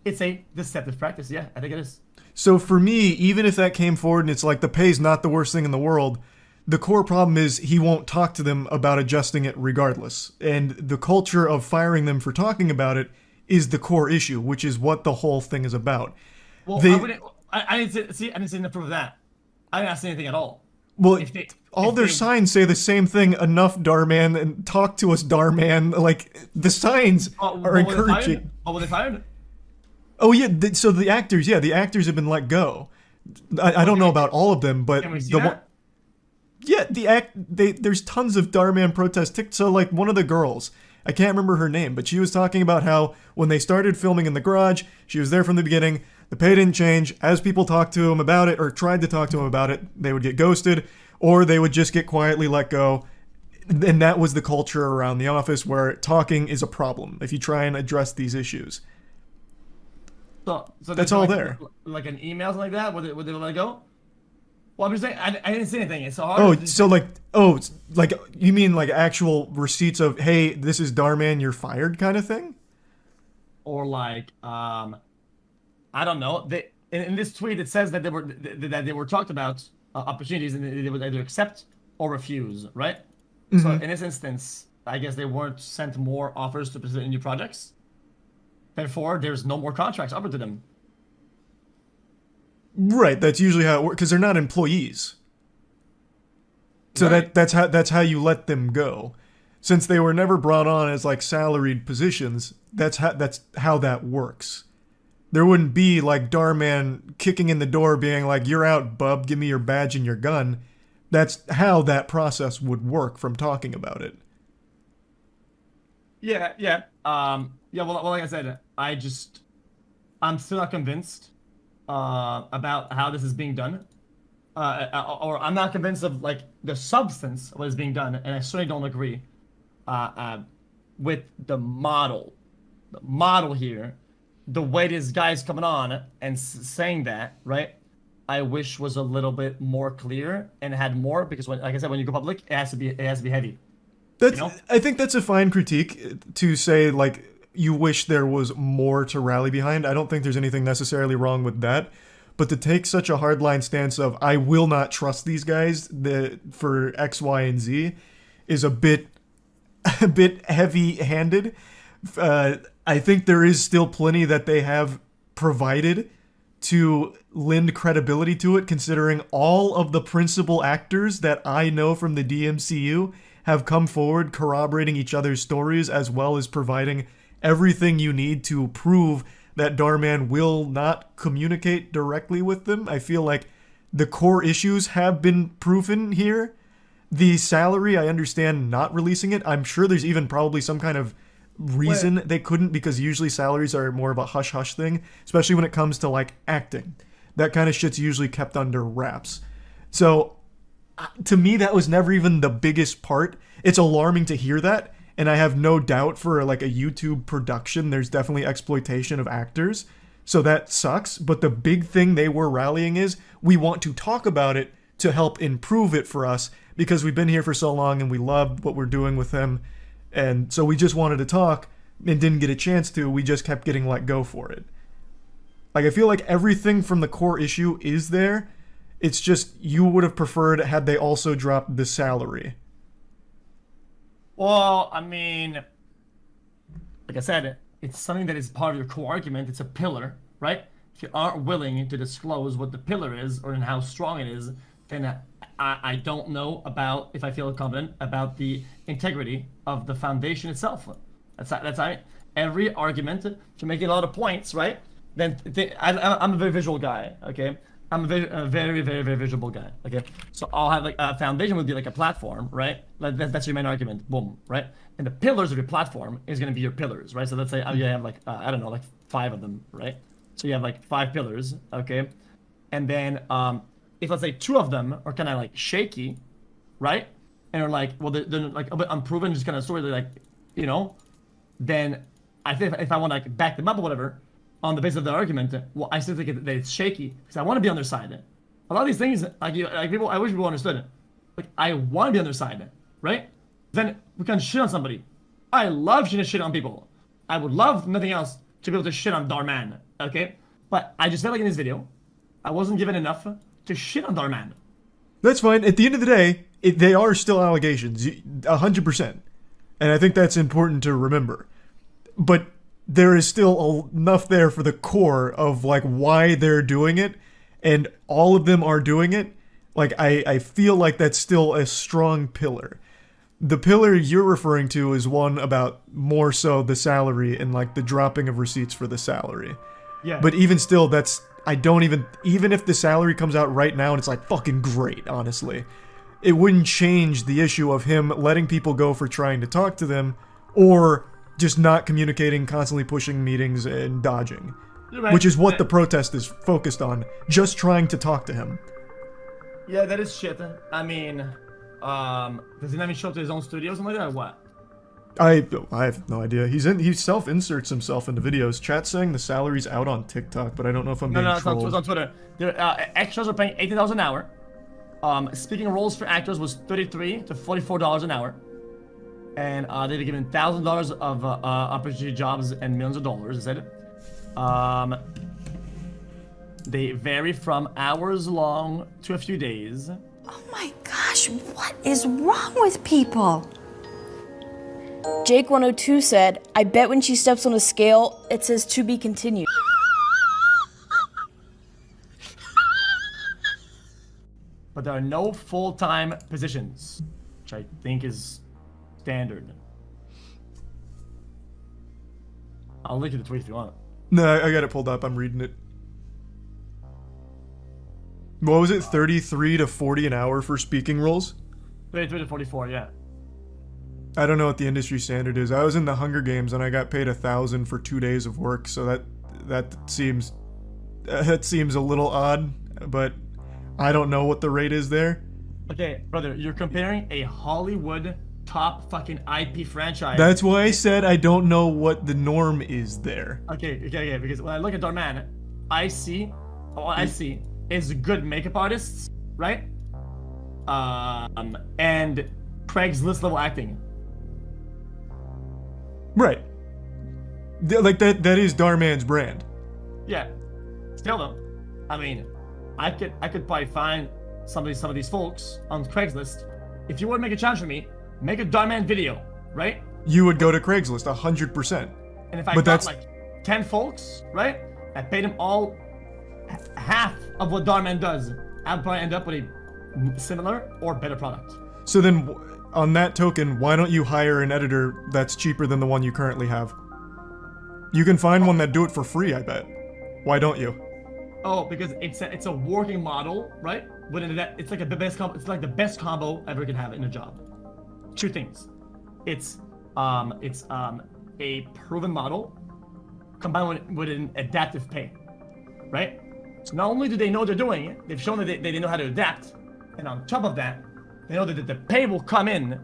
it's a deceptive practice. Yeah, I think it is.
So for me, even if that came forward and it's like the pay's not the worst thing in the world, the core problem is he won't talk to them about adjusting it regardless. And the culture of firing them for talking about it is the core issue, which is what the whole thing is about.
Well, I didn't see enough proof of that. I didn't see anything at all.
Well, all their signs say the same thing. Enough, Dhar Mann, and talk to us, Dhar Mann. Like, the signs are encouraging.
What were they fired?
Oh yeah, so the actors have been let go. I don't know about all of them, but
Can we see that?
There's tons of Dhar Mann protests. So like one of the girls, I can't remember her name, but she was talking about how when they started filming in the garage, she was there from the beginning. The pay didn't change. As people talked to him about it or tried to talk to him about it, they would get ghosted or they would just get quietly let go. And that was the culture around the office, where talking is a problem if you try and address these issues.
So
that's all there.
Like an email, something like that? Would they let go? Well, I'm just saying, I didn't see anything. It's so hard.
Like you mean like actual receipts of, hey, this is Dhar Mann, you're fired kind of thing?
Or like, I don't know. In this tweet, it says that they were talked about opportunities, and they would either accept or refuse, right? Mm-hmm. So in this instance, I guess they weren't sent more offers to present new projects. Therefore, there's no more contracts offered to them.
Right, that's usually how it works, because they're not employees. So right. that's how you let them go. Since they were never brought on as like salaried positions, that's how that works. There wouldn't be like Dhar Mann kicking in the door being like, "You're out, bub, give me your badge and your gun." That's how that process would work from talking about it.
Yeah. Well, like I said, I'm still not convinced about how this is being done, or I'm not convinced of like the substance of what is being done, and I certainly don't agree with the model. The model here, the way this guy's coming on and saying that, right? I wish was a little bit more clear and had more, because when, like I said, when you go public, it has to be heavy.
I think that's a fine critique to say, like, you wish there was more to rally behind. I don't think there's anything necessarily wrong with that. But to take such a hardline stance of, I will not trust these guys for X, Y, and Z is a bit heavy-handed. I think there is still plenty that they have provided to lend credibility to it, considering all of the principal actors that I know from the DMCU have come forward corroborating each other's stories, as well as providing everything you need to prove that Dhar Mann will not communicate directly with them. I feel like the core issues have been proven here. The salary, I understand not releasing it. I'm sure there's even probably some kind of reason they couldn't, because usually salaries are more of a hush-hush thing, especially when it comes to like acting. That kind of shit's usually kept under wraps. So to me, that was never even the biggest part. It's alarming to hear that, and I have no doubt for like a YouTube production, there's definitely exploitation of actors. So that sucks. But the big thing they were rallying is, we want to talk about it to help improve it for us, because we've been here for so long and we loved what we're doing with him. And so we just wanted to talk and didn't get a chance to. We just kept getting let go for it. Like, I feel like everything from the core issue is there. It's just you would have preferred had they also dropped the salary.
Well, I mean, like I said, it's something that is part of your core argument. It's a pillar, right? If you aren't willing to disclose what the pillar is or in how strong it is, then I don't know about if I feel confident about the integrity of the foundation itself. That's every argument to make a lot of points, right? Then I'm a very visual guy, okay? I'm a very, very, very visual guy, okay? So I'll have like a foundation would be like a platform, right? Like that's your main argument, boom, right? And the pillars of your platform is gonna be your pillars, right? So let's say you have like, I don't know, like 5 of them, right? So you have like 5 pillars, okay? And then if let's say 2 of them are kind of like shaky, right? And are like, well, they're like a bit unproven, just kind of sort of like, you know, then I think if I want to like back them up or whatever, on the basis of the argument, well, I still think that it's shaky because I want to be on their side. A lot of these things, like people, I wish people understood it. Like, I want to be on their side, right? Then we can shit on somebody. I love shit on people. I would love nothing else to be able to shit on Dhar Mann, okay? But I just felt like in this video, I wasn't given enough to shit on Dhar Mann.
That's fine. At the end of the day, they are still allegations, 100%. And I think that's important to remember. But there is still enough there for the core of like why they're doing it, and all of them are doing it. Like, I feel like that's still a strong pillar. The pillar you're referring to is one about more so the salary and like the dropping of receipts for the salary.
Yeah.
But even still, that's, I don't even if the salary comes out right now and it's like fucking great, honestly, it wouldn't change the issue of him letting people go for trying to talk to them, or just not communicating, constantly pushing meetings and dodging. Right. Which is what the protest is focused on, just trying to talk to him.
Yeah, that is shit. I mean, does he not even show up to his own studio or something like that, or what?
I have no idea. He self-inserts himself into videos. Chat saying the salary's out on TikTok, but I don't know if I'm being trolled.
No, it's on Twitter. Extras are paying $80 an hour. Speaking roles for actors was $33 to $44 an hour. And they've given $1,000 of opportunity jobs and millions of dollars, is that it? They vary from hours long to a few days.
Oh my gosh, what is wrong with people? Jake102 said, I bet when she steps on a scale, it says to be continued.
But there are no full-time positions, which I think is standard. I'll link you the tweet if you want.
No, I got it pulled up. I'm reading it. What was it? 33 to 40 an hour for speaking roles?
33 to 44, yeah.
I don't know what the industry standard is. I was in the Hunger Games and I got paid $1,000 for 2 days of work, so that seems a little odd, but I don't know what the rate is there.
Okay, brother, you're comparing a Hollywood top fucking IP franchise.
That's why I said I don't know what the norm is there.
Okay, because when I look at Dhar Mann, I see is good makeup artists, right? And Craigslist level acting.
Right. Like that is Dhar Mann's brand.
Yeah. Still though, I mean, I could probably find some of these folks on Craigslist. If you would make a challenge for me, make a Dhar Mann video, right?
You would go to Craigslist 100%.
And if I got like 10 folks, right? I paid them all half of what Dhar Mann does, I'd probably end up with a similar or better product.
So then, on that token, why don't you hire an editor that's cheaper than the one you currently have? You can find one that do it for free, I bet. Why don't you?
Oh, because it's a working model, right? But it's like the best combo ever could have in a job. 2 things. It's a proven model combined with an adaptive pay, right? So not only do they know they're doing it, they've shown that they know how to adapt, and on top of that, they know that the pay will come in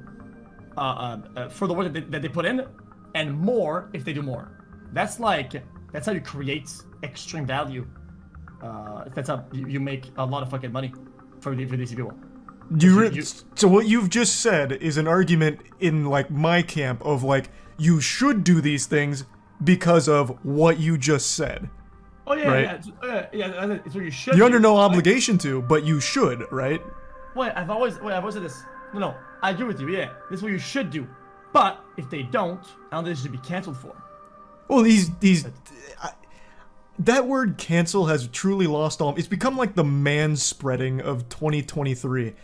for the work that they put in, and more if they do more. That's how you create extreme value. That's how you make a lot of fucking money for these people.
So what you've just said is an argument in like my camp of like you should do these things because of what you just said.
Oh yeah,
right?
yeah. It's what you should.
You're under
do,
no
right?
obligation to, but you should, right?
I've always said this. No, I agree with you. Yeah, this is what you should do. But if they don't, I don't think they should be canceled for.
Well, that word cancel has truly lost all. It's become like the manspreading of 2023.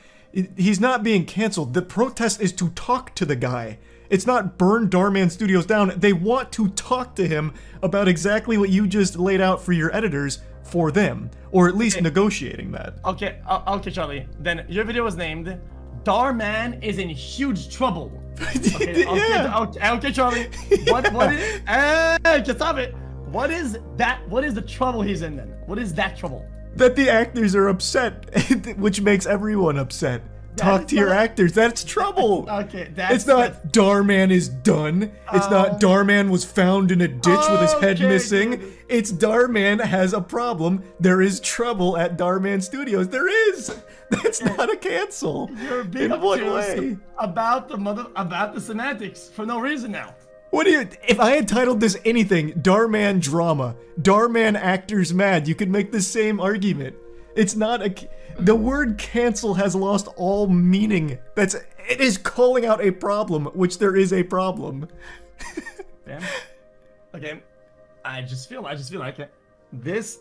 He's not being canceled. The protest is to talk to the guy. It's not burn Dhar Mann Studios down. They want to talk to him about exactly what you just laid out for your editors for them, or at least negotiating that.
Okay, Charlie. Then your video was named Dhar Mann is in huge trouble. Okay, Charlie. What is? Hey, stop it. What is that? What is the trouble he's in then? What is that trouble?
That the actors are upset, which makes everyone upset. Talk to your actors. That's trouble.
Okay,
it's not Dhar Mann is done. It's not Dhar Mann was found in a ditch with his head missing.
Dude.
It's Dhar Mann has a problem. There is trouble at Dhar Mann Studios. There is. That's not a cancel.
You're being
in what
obtuse
way?
about the semantics for no reason now.
What do you? If I had titled this anything, Dhar Mann drama, Dhar Mann actors mad, you could make the same argument. It's not the word cancel has lost all meaning. It is calling out a problem, which there is a problem.
Damn. Okay. I just feel like this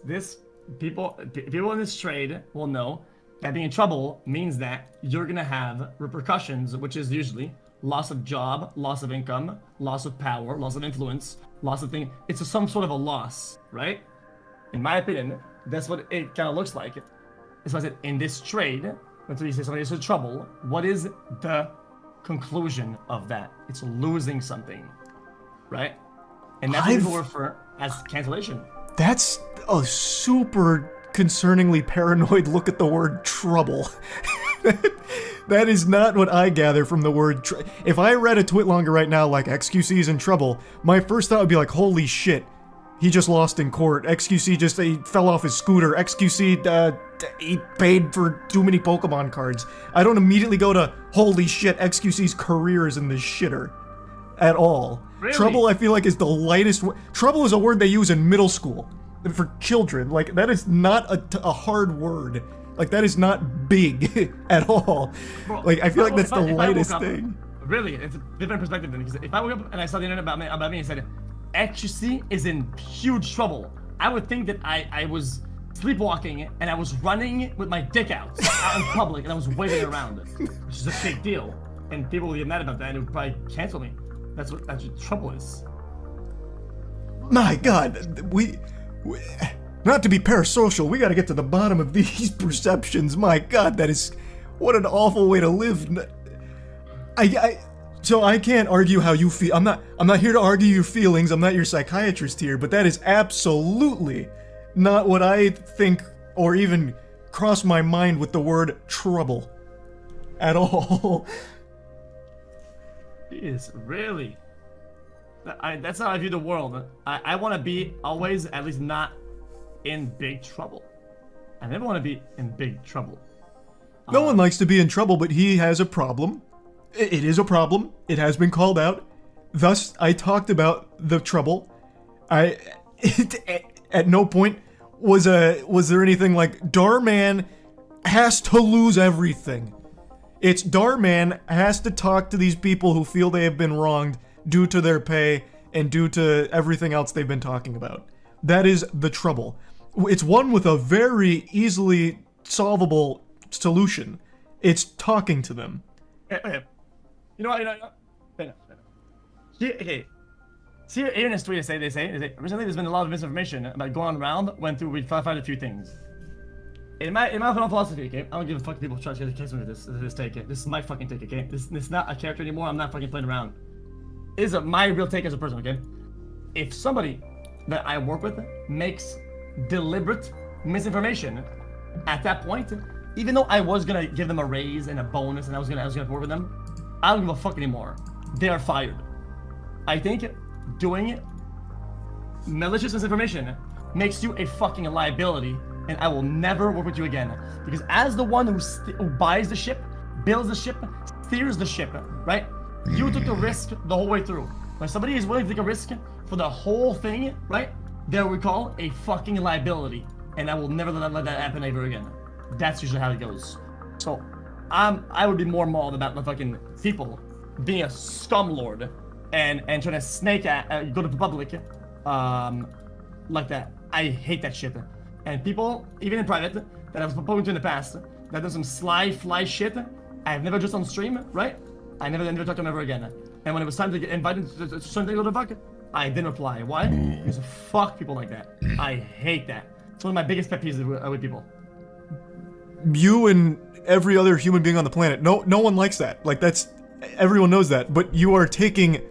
people in this trade will know that being in trouble means that you're gonna have repercussions, which is usually loss of job, loss of income, loss of power, loss of influence, loss of things. It's some sort of a loss, right? In my opinion, that's what it kind of looks like. That's why I said in this trade, when you say somebody is in trouble, what is the conclusion of that? It's losing something, right? And that's what people refer as cancellation.
That's a super concerningly paranoid look at the word trouble. That is not what I gather from the word if I read a tweet longer right now like XQC is in trouble, my first thought would be like, holy shit, he just lost in court. XQC just he fell off his scooter. XQC he paid for too many Pokemon cards. I don't immediately go to, holy shit, XQC's career is in the shitter. At all.
Really?
Trouble, I feel like, is the lightest trouble is a word they use in middle school. For children. Like, that is not a hard word. Like, that is not big at all.
Bro,
like, I feel like that's the
if
lightest
I woke up,
thing.
Really, it's a different perspective then. Because if I woke up and I saw the internet about me and said, XQC is in huge trouble, I would think that I was sleepwalking and I was running with my dick out in public and I was waving it around, which is a big deal. And people would get mad about that and it would probably cancel me. That's what trouble is.
My God, we not to be parasocial, we gotta get to the bottom of these perceptions. My God, that is, what an awful way to live. So I can't argue how you feel. I'm not here to argue your feelings. I'm not your psychiatrist here, but that is absolutely not what I think or even cross my mind with the word trouble at all.
It is really. That's how I view the world. I want to be always, at least not in big trouble. I never want to be in big trouble.
No one likes to be in trouble, but he has a problem. It is a problem. It has been called out. Thus, I talked about the trouble. At no point was there anything like Dhar Mann has to lose everything. It's Dhar Mann has to talk to these people who feel they have been wronged due to their pay and due to everything else they've been talking about. That is the trouble. It's one with a very easily solvable solution. It's talking to them.
Okay. You know what? Okay. See, here in this tweet, they say, recently there's been a lot of misinformation about going around, went through, we clarified a few things. In my philosophy, okay, I don't give a fuck if people try to get a case with this take, okay? This is my fucking take, okay? This is not a character anymore, I'm not fucking playing around. is my real take as a person, okay? If somebody that I work with makes deliberate misinformation, at that point, even though I was gonna give them a raise and a bonus and I was gonna work with them, I don't give a fuck anymore. They are fired. I think doing malicious misinformation makes you a fucking liability, and I will never work with you again. Because as the one who buys the ship, builds the ship, steers the ship, right? You took the risk the whole way through. When somebody is willing to take a risk for the whole thing, right? They're what we call a fucking liability, and I will never let that happen ever again. That's usually how it goes. So, I would be more mauled about the fucking people being a scumlord and trying to snake go to the public, like that. I hate that shit. And people, even in private, that I've spoken to in the past, that does some sly fly shit, I've never just on stream, right? I never talked to them ever again. And when it was time to get invited to something to the fuck, I didn't reply. Why? Because fuck people like that. I hate that. It's one of my biggest pet peeves with people.
You and every other human being on the planet, no one likes that. Like, that's, everyone knows that. But you are taking,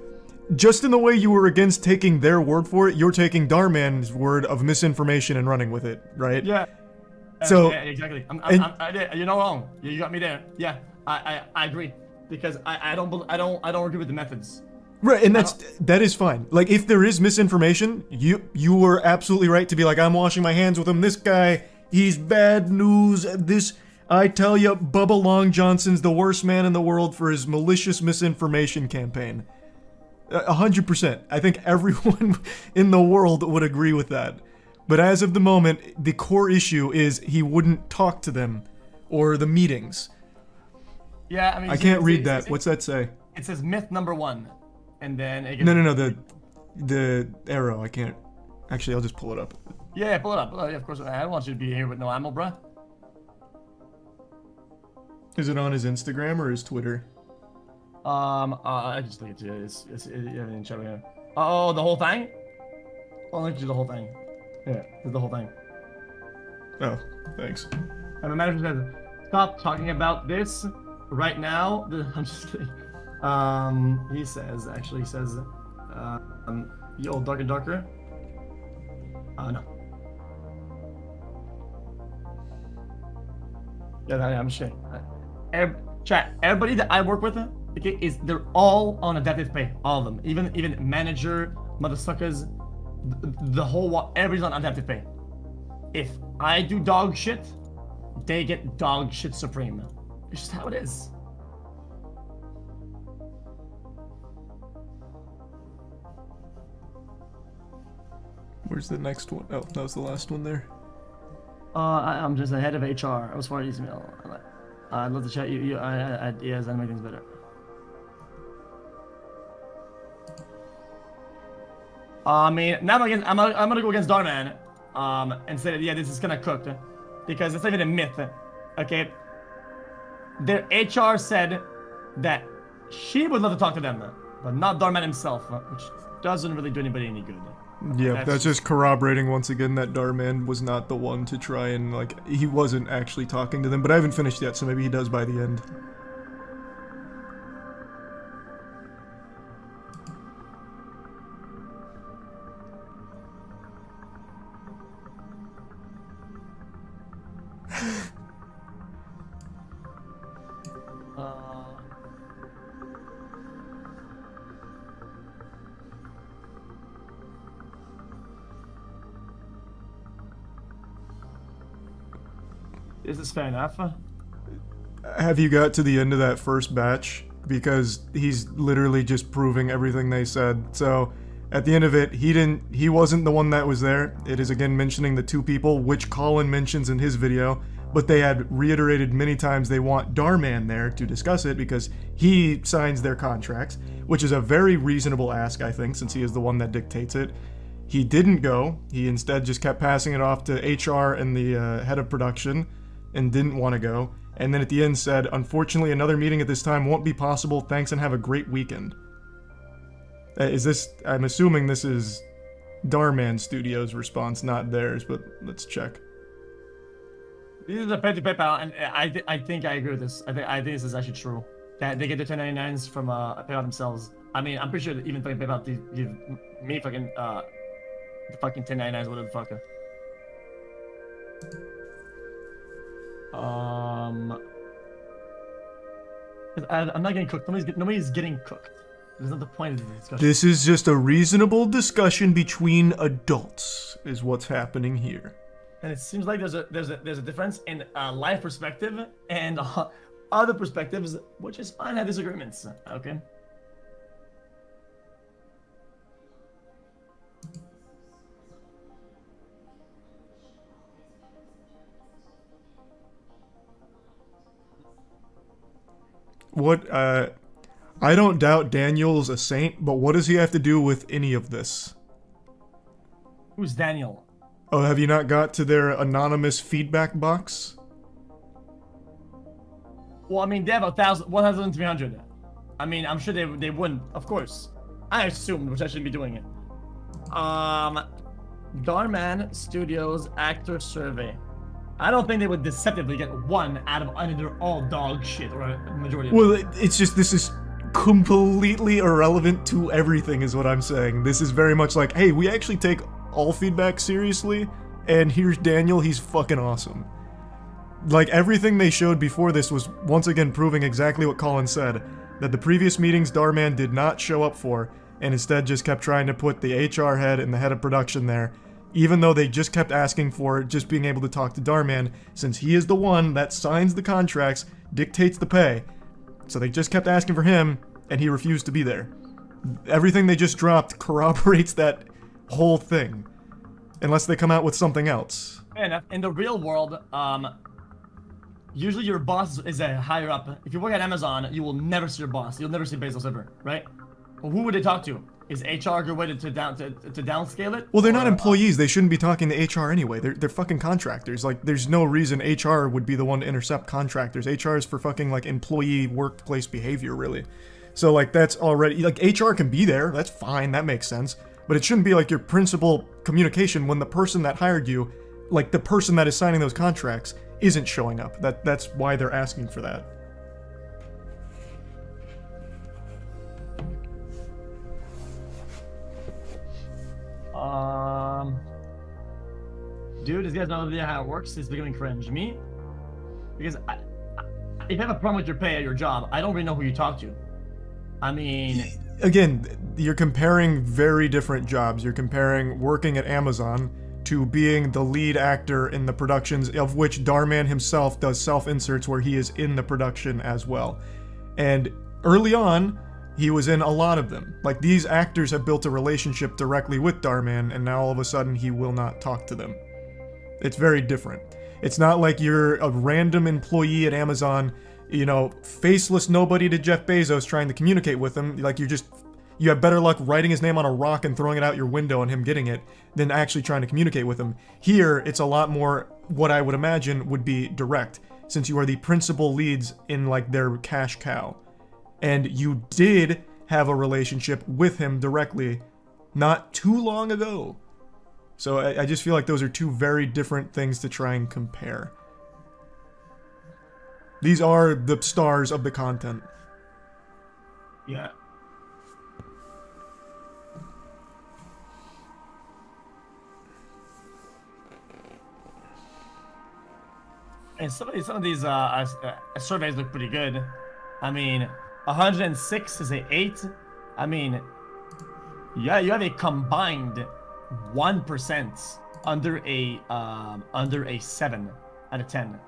just in the way you were against taking their word for it, you're taking Dhar Mann's word of misinformation and running with it, right?
Yeah.
So
yeah, exactly. You're not wrong. You got me there. Yeah, I agree, because I don't agree with the methods.
Right, and that is fine. Like, if there is misinformation, you were absolutely right to be like, I'm washing my hands with him. This guy, he's bad news. This, I tell you, Bubba Long Johnson's the worst man in the world for his malicious misinformation campaign. 100%. I think everyone in the world would agree with that. But as of the moment, the core issue is he wouldn't talk to them or the meetings.
Yeah, I mean,
I can't read that. What's that say?
It says myth number 1, and then it
No, the arrow. I can't. Actually, I'll just pull it up.
Yeah, pull it up. Yeah, of course. I don't want you to be here with no ammo, bruh.
Is it on his Instagram or his Twitter?
I just link it to you. It's in chat right here. Oh, the whole thing? I'll link you the whole thing. Yeah, the whole thing.
Oh, thanks.
And the manager says, stop talking about this right now. I'm just kidding. He says, yo, dark and darker. No. Yeah, I'm just kidding. Chat, everybody that I work with, okay, they're all on adaptive pay. All of them. Even manager, motherfuckers, the whole everybody's on adaptive pay. If I do dog shit, they get dog shit supreme. It's just how it is.
Where's the next one? Oh, that was the last one there.
I'm just the head of HR. I was forwarding this email. I'd love to chat you. Yes, that make things better. I mean, now I'm gonna go against Dhar Mann, and say that, yeah, this is kinda cooked, because it's not even a myth, okay? Their HR said that she would love to talk to them, but not Dhar Mann himself, which doesn't really do anybody any good.
Yeah, that's just corroborating once again that Dhar Mann was not the one to try and, like, he wasn't actually talking to them, but I haven't finished yet, so maybe he does by the end.
This is fair enough.
Have you got to the end of that first batch? Because he's literally just proving everything they said. So, at the end of it, he wasn't the one that was there. It is again mentioning the two people, which Colin mentions in his video, but they had reiterated many times they want Dhar Mann there to discuss it because he signs their contracts, which is a very reasonable ask, I think, since he is the one that dictates it. He didn't go. He instead just kept passing it off to HR and the head of production, and didn't want to go, and then at the end said, unfortunately another meeting at this time won't be possible, thanks and have a great weekend. Is this, I'm assuming this is Dhar Mann Studios' response, not theirs, but let's check.
This is a petty PayPal, and I think I agree with this. I think this is actually true. That they get the 1099s from PayPal themselves. I mean, I'm pretty sure that even fucking PayPal give me fucking the fucking 1099s, whatever the fuck. I'm not getting cooked. Nobody's getting cooked. There's not the point of the discussion.
This is just a reasonable discussion between adults, is what's happening here.
And it seems like there's a difference in life perspective and other perspectives, which is fine. Have disagreements, okay?
What, I don't doubt Daniel's a saint, but what does he have to do with any of this?
Who's Daniel?
Oh, have you not got to their anonymous feedback box?
Well, I mean, they have 1,300. I mean, I'm sure they wouldn't, of course. I assumed, which I shouldn't be doing it. Dhar Mann Studios Actor Survey. I don't think they would deceptively get one out of they're all dog shit, or a majority of them.
Well, it's just, this is completely irrelevant to everything, is what I'm saying. This is very much like, hey, we actually take all feedback seriously, and here's Daniel, he's fucking awesome. Like, everything they showed before this was once again proving exactly what Colin said, that the previous meetings Dhar Mann did not show up for, and instead just kept trying to put the HR head and the head of production there, even though they just kept asking for just being able to talk to Dhar Mann, since he is the one that signs the contracts, dictates the pay. So they just kept asking for him, and he refused to be there. Everything they just dropped corroborates that whole thing. Unless they come out with something else.
Fair enough. In the real world, usually your boss is a higher up. If you work at Amazon, you will never see your boss. You'll never see Bezos ever, right? Well, who would they talk to? Is HR a good way to downscale it?
Well, they're not employees. They shouldn't be talking to HR anyway. They're fucking contractors. Like, there's no reason HR would be the one to intercept contractors. HR is for fucking, like, employee workplace behavior, really. So, like, that's already... Like, HR can be there. That's fine. That makes sense. But it shouldn't be, like, your principal communication when the person that hired you, like, the person that is signing those contracts, isn't showing up. That's why they're asking for that.
Dude, this guy's no idea how it works. It's becoming cringe. Me? Because if you have a problem with your pay at your job, I don't really know who you talk to. I mean...
Again, you're comparing very different jobs. You're comparing working at Amazon to being the lead actor in the productions, of which Dhar Mann himself does self-inserts where he is in the production as well. And early on, he was in a lot of them. Like, these actors have built a relationship directly with Dhar Mann, and now all of a sudden he will not talk to them. It's very different. It's not like you're a random employee at Amazon, you know, faceless nobody to Jeff Bezos trying to communicate with him. Like, you have better luck writing his name on a rock and throwing it out your window and him getting it than actually trying to communicate with him. Here, it's a lot more what I would imagine would be direct, since you are the principal leads in, like, their cash cow. And you did have a relationship with him directly not too long ago. So I just feel like those are two very different things to try and compare. These are the stars of the content.
Yeah. And some of these surveys look pretty good. I mean, 106 is a 8. I mean, yeah, you have a combined 1% under a 7 out of 10.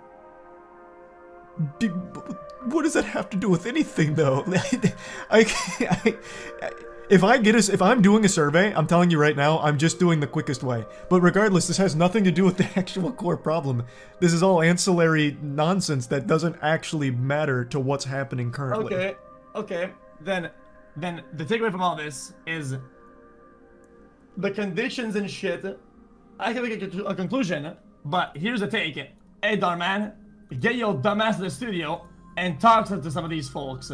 What does that have to do with anything, though? If I'm doing a survey, I'm telling you right now, I'm just doing the quickest way. But regardless, this has nothing to do with the actual core problem. This is all ancillary nonsense that doesn't actually matter to what's happening currently.
Okay. Then the takeaway from all this is the conditions and shit. I can make a conclusion, but here's the take. Hey, Dhar Mann, get your dumbass to the studio and talk to some of these folks.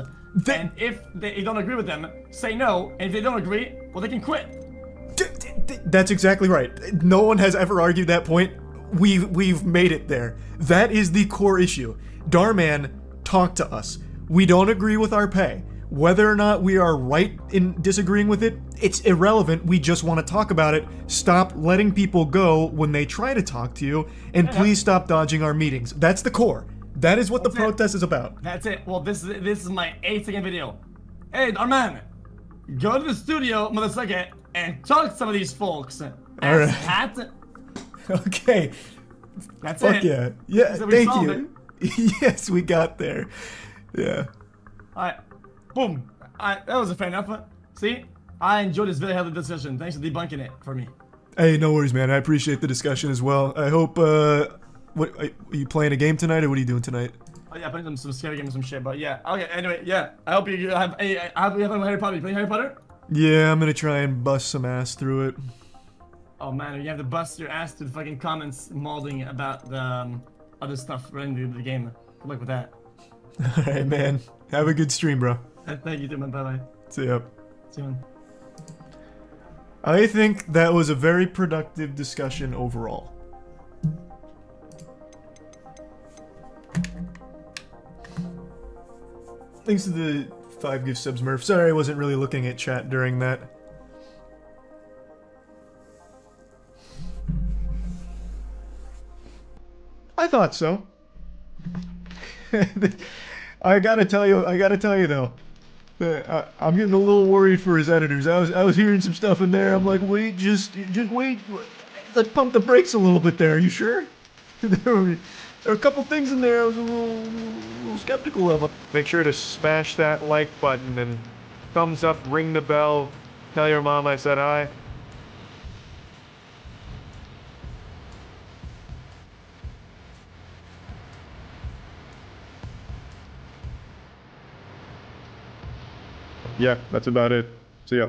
And if you don't agree with them, say no. And if they don't agree, well, they can quit.
That's exactly right. No one has ever argued that point. We've made it there. That is the core issue. Dhar Mann, talk to us. We don't agree with our pay. Whether or not we are right in disagreeing with it, it's irrelevant. We just want to talk about it. Stop letting people go when they try to talk to you, and please stop dodging our meetings. That's the core. That is what the protest is about.
That's it. Well, this is my 8-second video. Hey, Dhar Mann, go to the studio, motherfucker, and talk to some of these folks.
Alright.
Hat.
Okay.
That's
Fuck
it.
yeah. Yeah,
So we
thank
solved
you. Yes, we got there. Yeah.
Alright. Boom. Alright, that was a fair enough. See? I enjoyed this very healthy discussion. Thanks for debunking it for me.
Hey, no worries, man. I appreciate the discussion as well. I hope, what, are you playing a game tonight, or what are you doing tonight?
Oh yeah, playing some scary games, some shit, but yeah. Okay, anyway, yeah. I hope you have a, I hope you have a Harry Potter. You playing Harry Potter?
Yeah, I'm gonna try and bust some ass through it.
Oh man, you have to bust your ass to the fucking comments molding about the other stuff relating to the game. Good luck with that.
Alright, man. Have a good stream, bro.
Thank you, too, man. Bye-bye.
See ya.
See you, man.
I think that was a very productive discussion overall. Thanks to the 5 gift subs, Murph. Sorry I wasn't really looking at chat during that. I thought so. I gotta tell you though. I'm getting a little worried for his editors. I was hearing some stuff in there. I'm like, wait, just wait. Let's pump the brakes a little bit there. Are you sure? There were a couple things in there I was a little skeptical of. Make sure to smash that like button and thumbs up, ring the bell, tell your mom I said hi. Yeah, that's about it. See ya.